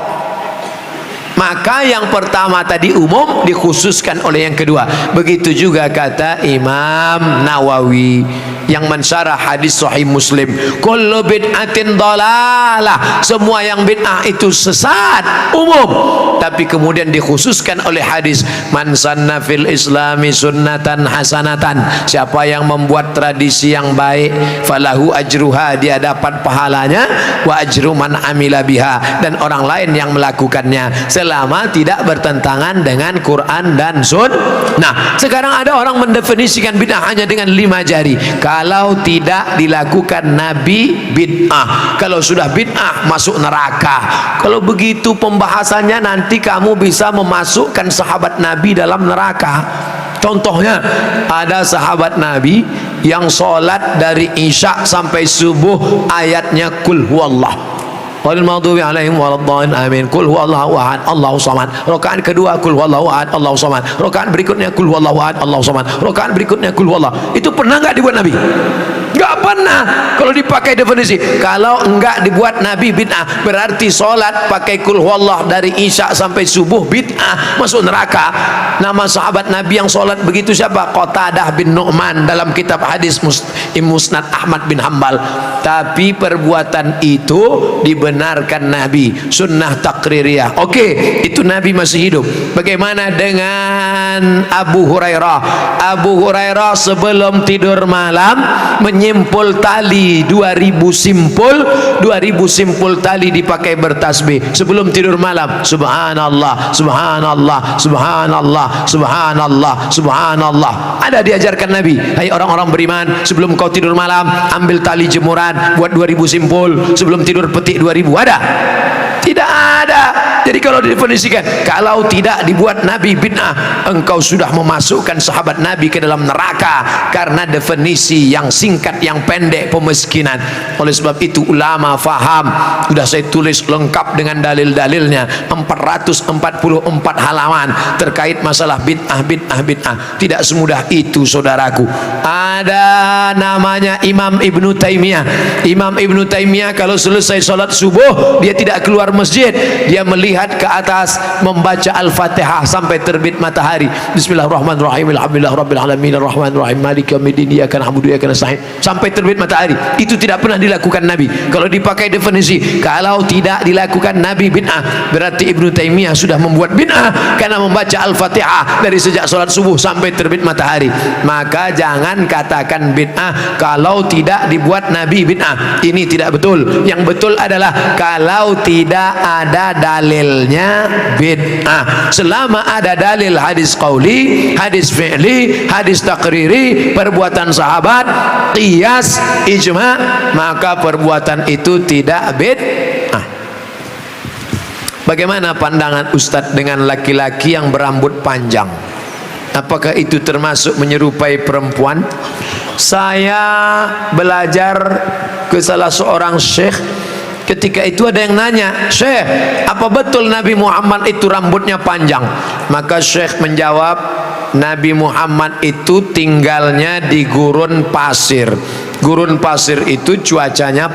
Maka yang pertama tadi umum, dikhususkan oleh yang kedua. Begitu juga kata Imam Nawawi yang mensyarah hadis Sahih Muslim, kullu bid'atin dhalalah, semua yang bid'ah itu sesat, umum. Tapi kemudian dikhususkan oleh hadis, man sanna fil islami sunnatan hasanatan, siapa yang membuat tradisi yang baik, falahu ajruha, dia dapat pahalanya, wa ajru man amila biha, dan orang lain yang melakukannya, selama tidak bertentangan dengan Quran dan Sunnah. Nah, sekarang ada orang mendefinisikan bid'ah hanya dengan 5 jari. Kalau tidak dilakukan Nabi, bid'ah. Kalau sudah bid'ah, masuk neraka. Kalau begitu pembahasannya, nanti kamu bisa memasukkan sahabat Nabi dalam neraka. Contohnya, ada sahabat Nabi yang sholat dari Isya sampai subuh ayatnya kul huwallah, wal maghdubi alaihim waladdallin, amin. Kul huwallahu ahad, Allahu samad. Rakaat kedua kul huwallahu ahad, Allahu samad. Rakaat berikutnya kul huwallahu ahad, Allahu samad. Rakaat berikutnya kul huwallah. Itu pernah enggak dibuat Nabi? Enggak pernah. Kalau dipakai definisi, kalau enggak dibuat Nabi bid'ah, berarti sholat pakai kul huwallah dari Isya sampai subuh bid'ah, masuk neraka. Nama sahabat Nabi yang sholat begitu siapa? Qatadah bin Nu'man dalam kitab hadis Musnad Ahmad bin Hambal. Tapi perbuatan itu dibenarkan Nabi, sunnah takririyah. Oke, itu Nabi masih hidup. Bagaimana dengan Abu Hurairah? Abu Hurairah sebelum tidur malam menyimpul tali 2000 simpul, 2000 simpul tali dipakai bertasbih sebelum tidur malam. Subhanallah, subhanallah, subhanallah, subhanallah, subhanallah. Ada diajarkan Nabi, hai orang-orang beriman, sebelum kau tidur malam ambil tali jemuran, buat 2000 simpul, sebelum tidur petik 2000. Ada? Tidak ada. Jadi kalau didefinisikan, kalau tidak dibuat Nabi bid'ah, engkau sudah memasukkan sahabat Nabi ke dalam neraka, karena definisi yang singkat, yang pendek, pemiskinan. Oleh sebab itu ulama faham, sudah saya tulis lengkap dengan dalil-dalilnya, 444 halaman terkait masalah bid'ah, bid'ah, bid'ah. Tidak semudah itu saudaraku. Ada namanya Imam Ibnu Taimiyah. Imam Ibnu Taimiyah kalau selesai sholat subuh, dia tidak keluar masjid, dia melihat ke atas, membaca Al-Fatihah sampai terbit matahari. Bismillahirrahmanirrahim, alhamdulillah rabbil alamin, arrahmanirrahim, maliki yaumiddin, iyyaka na'budu wa iyyaka nasta'in, sampai terbit matahari. Itu tidak pernah dilakukan Nabi. Kalau dipakai definisi, kalau tidak dilakukan Nabi bid'ah, berarti Ibnu Taimiyah sudah membuat bid'ah karena membaca Al-Fatihah dari sejak sholat subuh sampai terbit matahari. Maka jangan katakan bid'ah kalau tidak dibuat Nabi bid'ah. Ini tidak betul. Yang betul adalah kalau tidak ada dalilnya bid'ah. Selama ada dalil hadis qauli, hadis fi'li, hadis takriri, perbuatan sahabat, qiyas, ijma', maka perbuatan itu tidak bid'ah. Bagaimana pandangan Ustadz dengan laki-laki yang berambut panjang? Apakah itu termasuk menyerupai perempuan? Saya belajar ke salah seorang syekh. Ketika itu ada yang nanya, "Syekh, apa betul Nabi Muhammad itu rambutnya panjang?" Maka syekh menjawab, Nabi Muhammad itu tinggalnya di gurun pasir. Gurun pasir itu cuacanya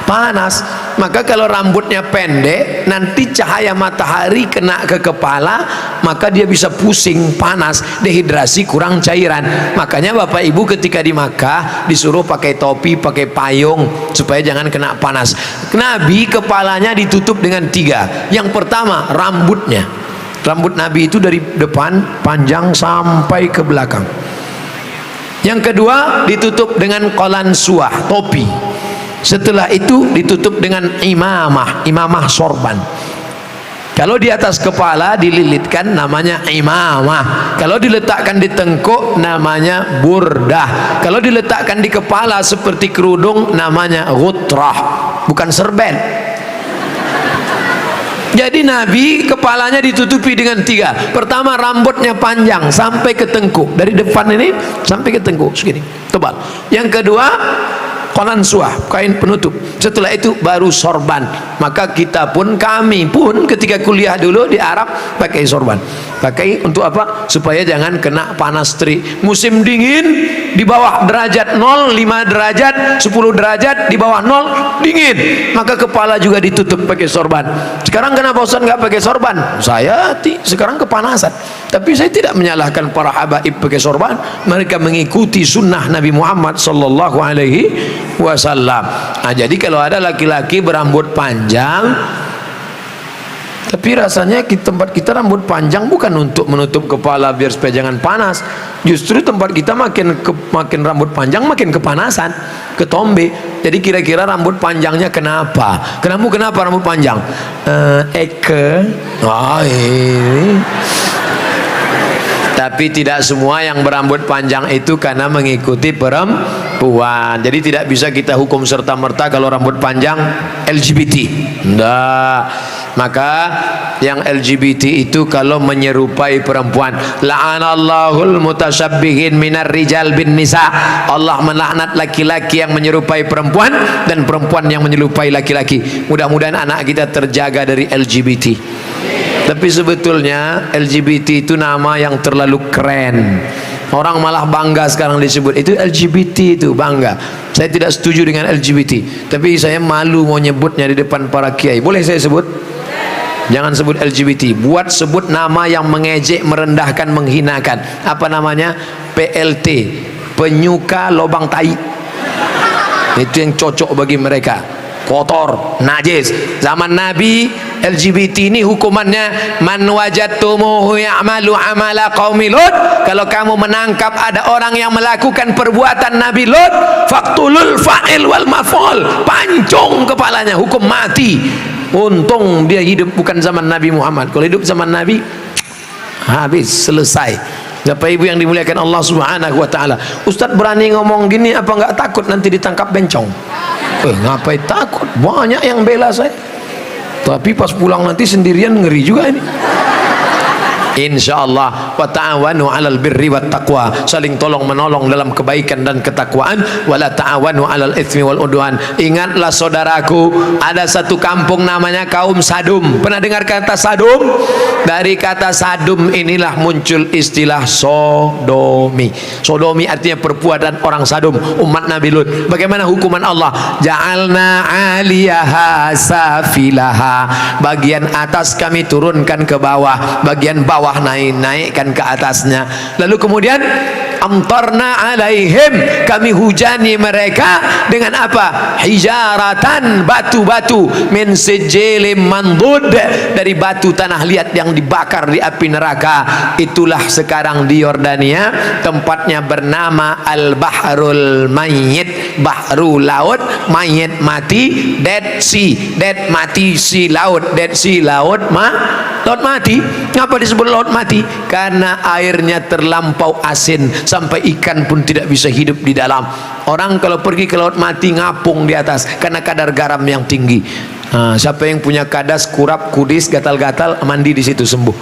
panas. Maka kalau rambutnya pendek, nanti cahaya matahari kena ke kepala, maka dia bisa pusing, panas, dehidrasi, kurang cairan. Makanya Bapak Ibu ketika di Makkah disuruh pakai topi, pakai payung supaya jangan kena panas. Nabi kepalanya ditutup dengan 3. Yang pertama, rambutnya. Rambut Nabi itu dari depan panjang sampai ke belakang. Yang kedua, ditutup dengan qalansuah, topi. Setelah itu ditutup dengan imamah sorban. Kalau di atas kepala dililitkan namanya imamah. Kalau diletakkan di tengkuk namanya burdah. Kalau diletakkan di kepala seperti kerudung namanya ghutrah, bukan serben. Jadi Nabi kepalanya ditutupi dengan 3. Pertama, rambutnya panjang sampai ke tengkuk, dari depan ini sampai ke tengkuk segini, tebal. Yang kedua, qalansuah, kain penutup. Setelah itu baru sorban. Maka kita pun, kami pun ketika kuliah dulu di Arab pakai sorban. Pakai untuk apa? Supaya jangan kena panas terik. Musim dingin di bawah derajat 0, 5 derajat, 10 derajat, di bawah 0 dingin. Maka kepala juga ditutup pakai sorban. Sekarang kenapa Ustaz nggak pakai sorban? Saya sekarang kepanasan. Tapi saya tidak menyalahkan para habaib pakai sorban. Mereka mengikuti sunnah Nabi Muhammad sallallahu alaihi wasallam. Nah, jadi kalau ada laki-laki berambut panjang, tapi rasanya di tempat kita rambut panjang bukan untuk menutup kepala biar supaya jangan panas. Justru tempat kita makin rambut panjang makin kepanasan, ketombe. Jadi kira-kira rambut panjangnya kenapa? Kenapa rambut panjang? Ini. Tapi tidak semua yang berambut panjang itu karena mengikuti perempuan. Jadi tidak bisa kita hukum serta-merta kalau rambut panjang LGBT. Enggak. Maka yang LGBT itu kalau menyerupai perempuan, la'anallahul mutasyabbihin minar rijal bin nisa. Allah melaknat laki-laki yang menyerupai perempuan dan perempuan yang menyerupai laki-laki. Mudah-mudahan anak kita terjaga dari LGBT. Tapi sebetulnya LGBT itu nama yang terlalu keren. Orang malah bangga sekarang disebut itu LGBT, itu bangga. Saya tidak setuju dengan LGBT, tapi saya malu mau nyebutnya di depan para kiai. Boleh saya sebut? Jangan sebut LGBT. Buat sebut nama yang mengejek, merendahkan, menghinakan. Apa namanya? PLT, penyuka lobang tai. Itu yang cocok bagi mereka. Kotor, najis. Zaman Nabi LGBT ini hukumannya man wajadtumuhu ya'malu amala qaumi Lut. Kalau kamu menangkap ada orang yang melakukan perbuatan Nabi Lut, faqtulul fa'il wal maf'ul, pancung kepalanya, hukum mati. Untung dia hidup bukan zaman Nabi Muhammad. Kalau hidup zaman Nabi, habis, selesai. Bapak Ibu yang dimuliakan Allah Subhanahu wa taala. Ustaz berani ngomong gini apa enggak takut nanti ditangkap bencong? Ngapain takut? Banyak yang bela saya. Tapi pas pulang nanti sendirian ngeri juga ini. Insyaallah, wa ta'awanu 'alal birri wat taqwa, saling tolong menolong dalam kebaikan dan ketakwaan, wala ta'awanu 'alal itsmi wal udwan. Ingatlah saudaraku, ada satu kampung namanya kaum Sadum. Pernah dengar kata Sadum? Dari kata Sadum inilah muncul istilah sodomi. Sodomi artinya perbuatan orang Sadum, umat Nabi Lut. Bagaimana hukuman Allah? Ja'alna 'aliyaha safilaha, bagian atas kami turunkan ke bawah, bagian bawah naikkan ke atasnya. Lalu kemudian amtarna alaihim, kami hujani mereka dengan apa? Hijaratan, batu-batu, min sijilin mandud, dari batu tanah liat yang dibakar di api neraka. Itulah sekarang di Yordania, tempatnya bernama Al-Bahrul Mayyit, bahru laut, mayit mati, Dead Sea, dead mati, sea laut, Dead Sea laut laut mati. Ngapa disebut laut mati? Karena airnya terlampau asin sampai ikan pun tidak bisa hidup di dalam. Orang kalau pergi ke laut mati ngapung di atas karena kadar garam yang tinggi. Siapa yang punya kadas, kurap, kudis, gatal-gatal, mandi di situ sembuh.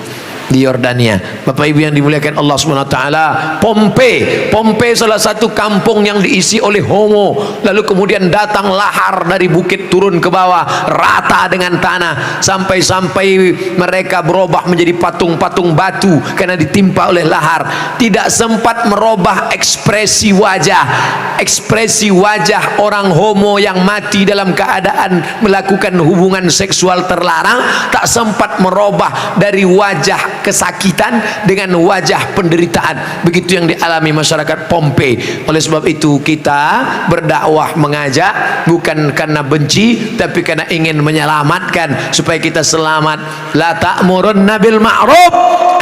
di Yordania. Bapak Ibu yang dimuliakan Allah Subhanahu wa taala, Pompei salah satu kampung yang diisi oleh homo. Lalu kemudian datang lahar dari bukit turun ke bawah rata dengan tanah sampai mereka berubah menjadi patung-patung batu karena ditimpa oleh lahar. Tidak sempat merubah ekspresi wajah orang homo yang mati dalam keadaan melakukan hubungan seksual terlarang, tak sempat merubah dari wajah kesakitan dengan wajah penderitaan. Begitu yang dialami masyarakat Pompei. Oleh sebab itu kita berdakwah mengajak bukan karena benci, tapi karena ingin menyelamatkan supaya kita selamat. La ta'murunna bil ma'ruf,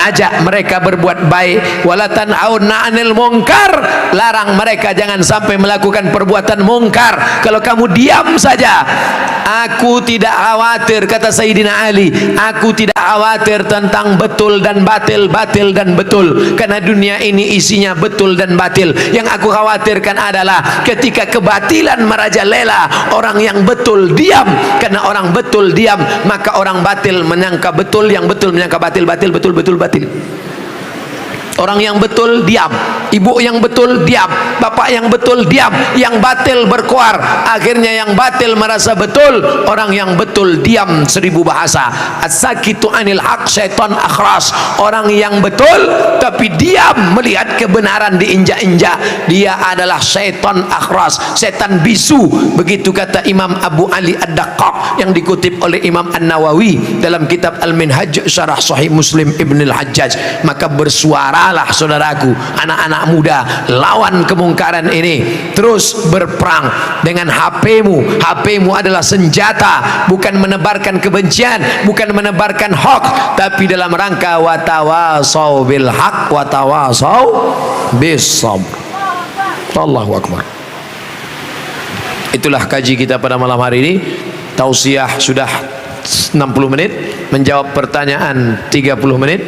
ajak mereka berbuat baik. Wala tanhauna 'anil munkar, larang mereka jangan sampai melakukan perbuatan mungkar. Kalau kamu diam saja, aku tidak khawatir, kata Sayyidina Ali, aku tidak khawatir tentang betul dan batil, batil dan betul, karena dunia ini isinya betul dan batil. Yang aku khawatirkan adalah ketika kebatilan merajalela, orang yang betul diam. Karena orang betul diam, maka orang batil menyangka betul, yang betul menyangka batil, batil betul, betul batil. Orang yang betul diam, ibu yang betul diam, bapak yang betul diam, yang batil berkuar. Akhirnya yang batil merasa betul, orang yang betul diam 1000 bahasa. As-sakitu anil haq syaitan akhras. Orang yang betul tapi diam melihat kebenaran diinjak-injak, dia adalah syaitan akhras, setan bisu. Begitu kata Imam Abu Ali Ad-Daqqaq yang dikutip oleh Imam An-Nawawi dalam kitab Al-Minhaj Syarah Sahih Muslim Ibn Al-Hajjaj. Maka bersuara saudaraku, anak-anak muda, lawan kemungkaran ini. Terus berperang dengan HP-mu. HP-mu adalah senjata, bukan menebarkan kebencian, bukan menebarkan hoax, tapi dalam rangka watawasau bil haq watawasau bis sabr. Allahu akbar. Itulah kaji kita pada malam hari ini. Tausiah sudah 60 menit, menjawab pertanyaan 30 menit.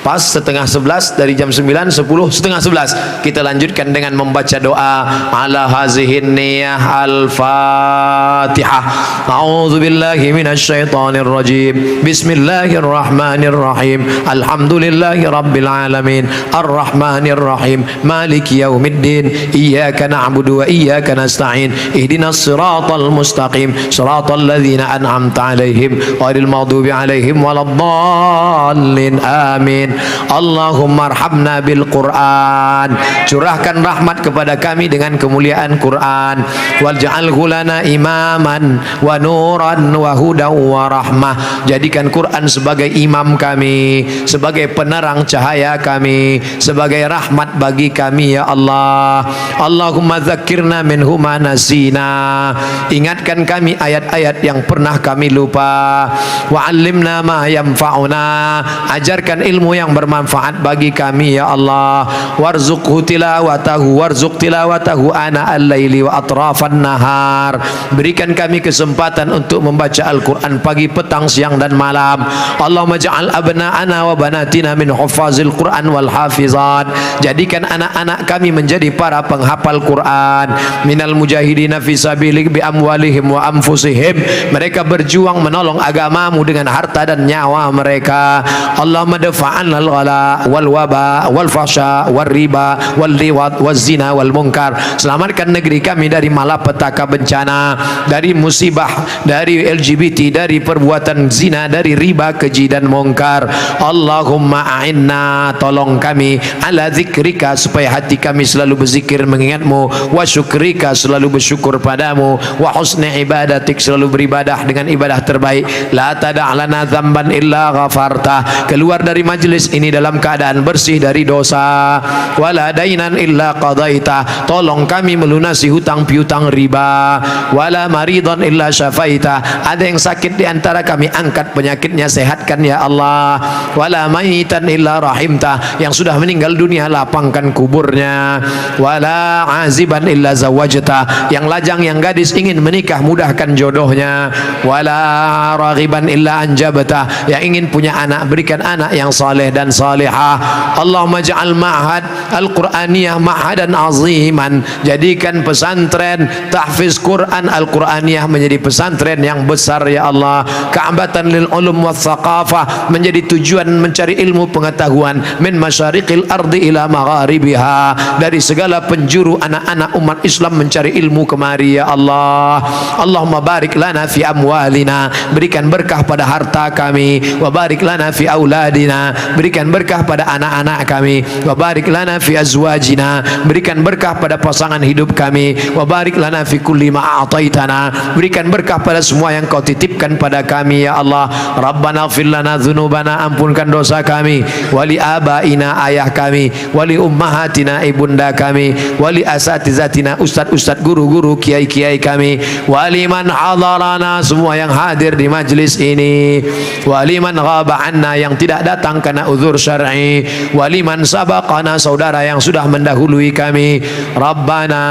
Pas setengah 11, dari jam 9, 10, setengah 11 kita lanjutkan dengan membaca doa ala hazihin niyah al-fatihah. A'udzu billahi minasyaitonir rajim. Bismillahirrahmanirrahim. Alhamdulillahi rabbil alamin, arrahmanir rahim, maliki yaumiddin, iyyaka na'budu wa iyyaka nasta'in, ihdinas siratal mustaqim, siratal ladzina an'amta 'alaihim ghairil maghdubi 'alaihim waladdallin. Amin. Allahumma arhamna bil Quran, curahkan rahmat kepada kami dengan kemuliaan Quran. Waj'alhu lana imaman wa nuran wa hudan wa rahmah. Jadikan Quran sebagai imam kami, sebagai penerang cahaya kami, sebagai rahmat bagi kami ya Allah. Allahumma dzakirna minhu ma nasina, ingatkan kami ayat-ayat yang pernah kami lupa. Wa 'allimna ma yanfa'una, ajarkan ilmu yang bermanfaat bagi kami ya Allah. Warzuqhu tilawatahu, warzuq tilawatahu ana al-laili wa atrafan nahar. Berikan kami kesempatan untuk membaca Al-Quran pagi, petang, siang dan malam. Allahumma ja'al abna'ana wa banatina min huffazil Quran wal hafizat. Jadikan anak-anak kami menjadi para penghafal Quran. Minal mujahidina fi sabilik bi amwalihim wa anfusihim. Mereka berjuang menolong agamamu dengan harta dan nyawa mereka. Allahumma dafa'an al-ghala wal waba wal fasha wal riba wal liwat wal zina wal munkar. Selamatkan negeri kami dari malapetaka bencana, dari musibah, dari LGBT, dari perbuatan zina, dari riba, keji dan munkar. Allahumma a'inna, tolong kami, ala zikrika, supaya hati kami selalu berzikir mengingatmu, wa syukrika, selalu bersyukur padamu, wa husni ibadatik, selalu beribadah dengan ibadah terbaik. La tada'lana dzamban illa ghafarta, keluar dari majlis ini dalam keadaan bersih dari dosa. Wala dainan illa qadaita, tolong kami melunasi hutang piutang riba. Wala maridhan illa syafaita, ada yang sakit di antara kami, angkat penyakitnya, sehatkan ya Allah. Wala mayitan illa rahimta, yang sudah meninggal dunia lapangkan kuburnya. Wala aziban illa zawajta, yang lajang, yang gadis ingin menikah mudahkan jodohnya. Wala raghiban illa anjabta, yang ingin punya anak berikan anak yang saleh saleh dan salihah. Allahumma ja'al ma'had Al-Quraniyah ma'hadan aziman, jadikan pesantren tahfiz Quran Al-Quraniyah menjadi pesantren yang besar ya Allah. Ka'batan lil ulum wa thaqafah, menjadi tujuan mencari ilmu pengetahuan min masyariqil ardi ila magharibiha, dari segala penjuru anak-anak umat Islam mencari ilmu kemari ya Allah. Allahumma barik lana fi amwalina, berikan berkah pada harta kami, wa barik lana fi auladina, berikan berkah pada anak-anak kami, wa barik lana fi azwajina, berikan berkah pada pasangan hidup kami, wa barik lana fi kulli ma a'taitana, berikan berkah pada semua yang kau titipkan pada kami ya Allah. Rabbana ighfir lana dzunubana, ampunkan dosa kami, wali abaina, ayah kami, wali ummahatina, ibunda kami, wali asatizatina, ustad-ustad, guru-guru, kiai-kiai kami, wali man hadarana, semua yang hadir di majlis ini, wali man ghaba anna, yang tidak datang karena uzur syar'i, wali man sabaqana, saudara yang sudah mendahului kami. Rabbana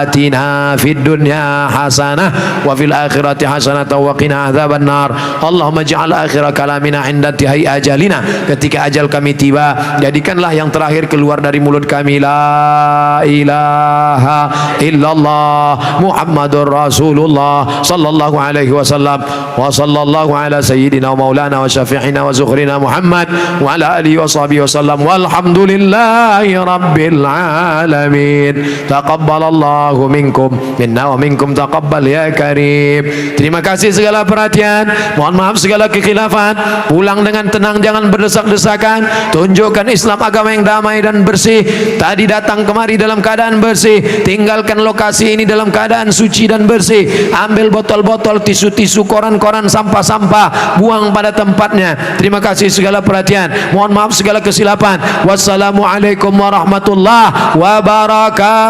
atina fid dunya hasanah wa fil akhirati hasanah wa qina adzabannar. Allahumma ja'al akhir kalamina 'inda tihai ajalina, ketika ajal kami tiba jadikanlah yang terakhir keluar dari mulut kami la ilaha illallah Muhammadur Rasulullah sallallahu alaihi wasallam wa sallallahu ala sayyidina wa maulana wa syafi'ina wa zukhrina Muhammad wa ala alihi wa sahbihi wasallam walhamdulillahi rabbil alamin. Taqabbalallahu minkum minna wa minkum taqabbal ya karim. Terima kasih segala perhatian, mohon maaf segala kekhilafan. Pulang dengan tenang, jangan berdesak-desakan. Tunjukkan Islam agama yang damai dan bersih. Tadi datang kemari dalam keadaan bersih, tinggalkan lokasi ini dalam keadaan suci dan bersih. Ambil botol-botol, tisu-tisu, koran-koran, sampah-sampah, buang pada tempatnya. Terima kasih segala perhatian, mohon maaf segala kesilapan. Wassalamualaikum warahmatullahi wabarakatuh.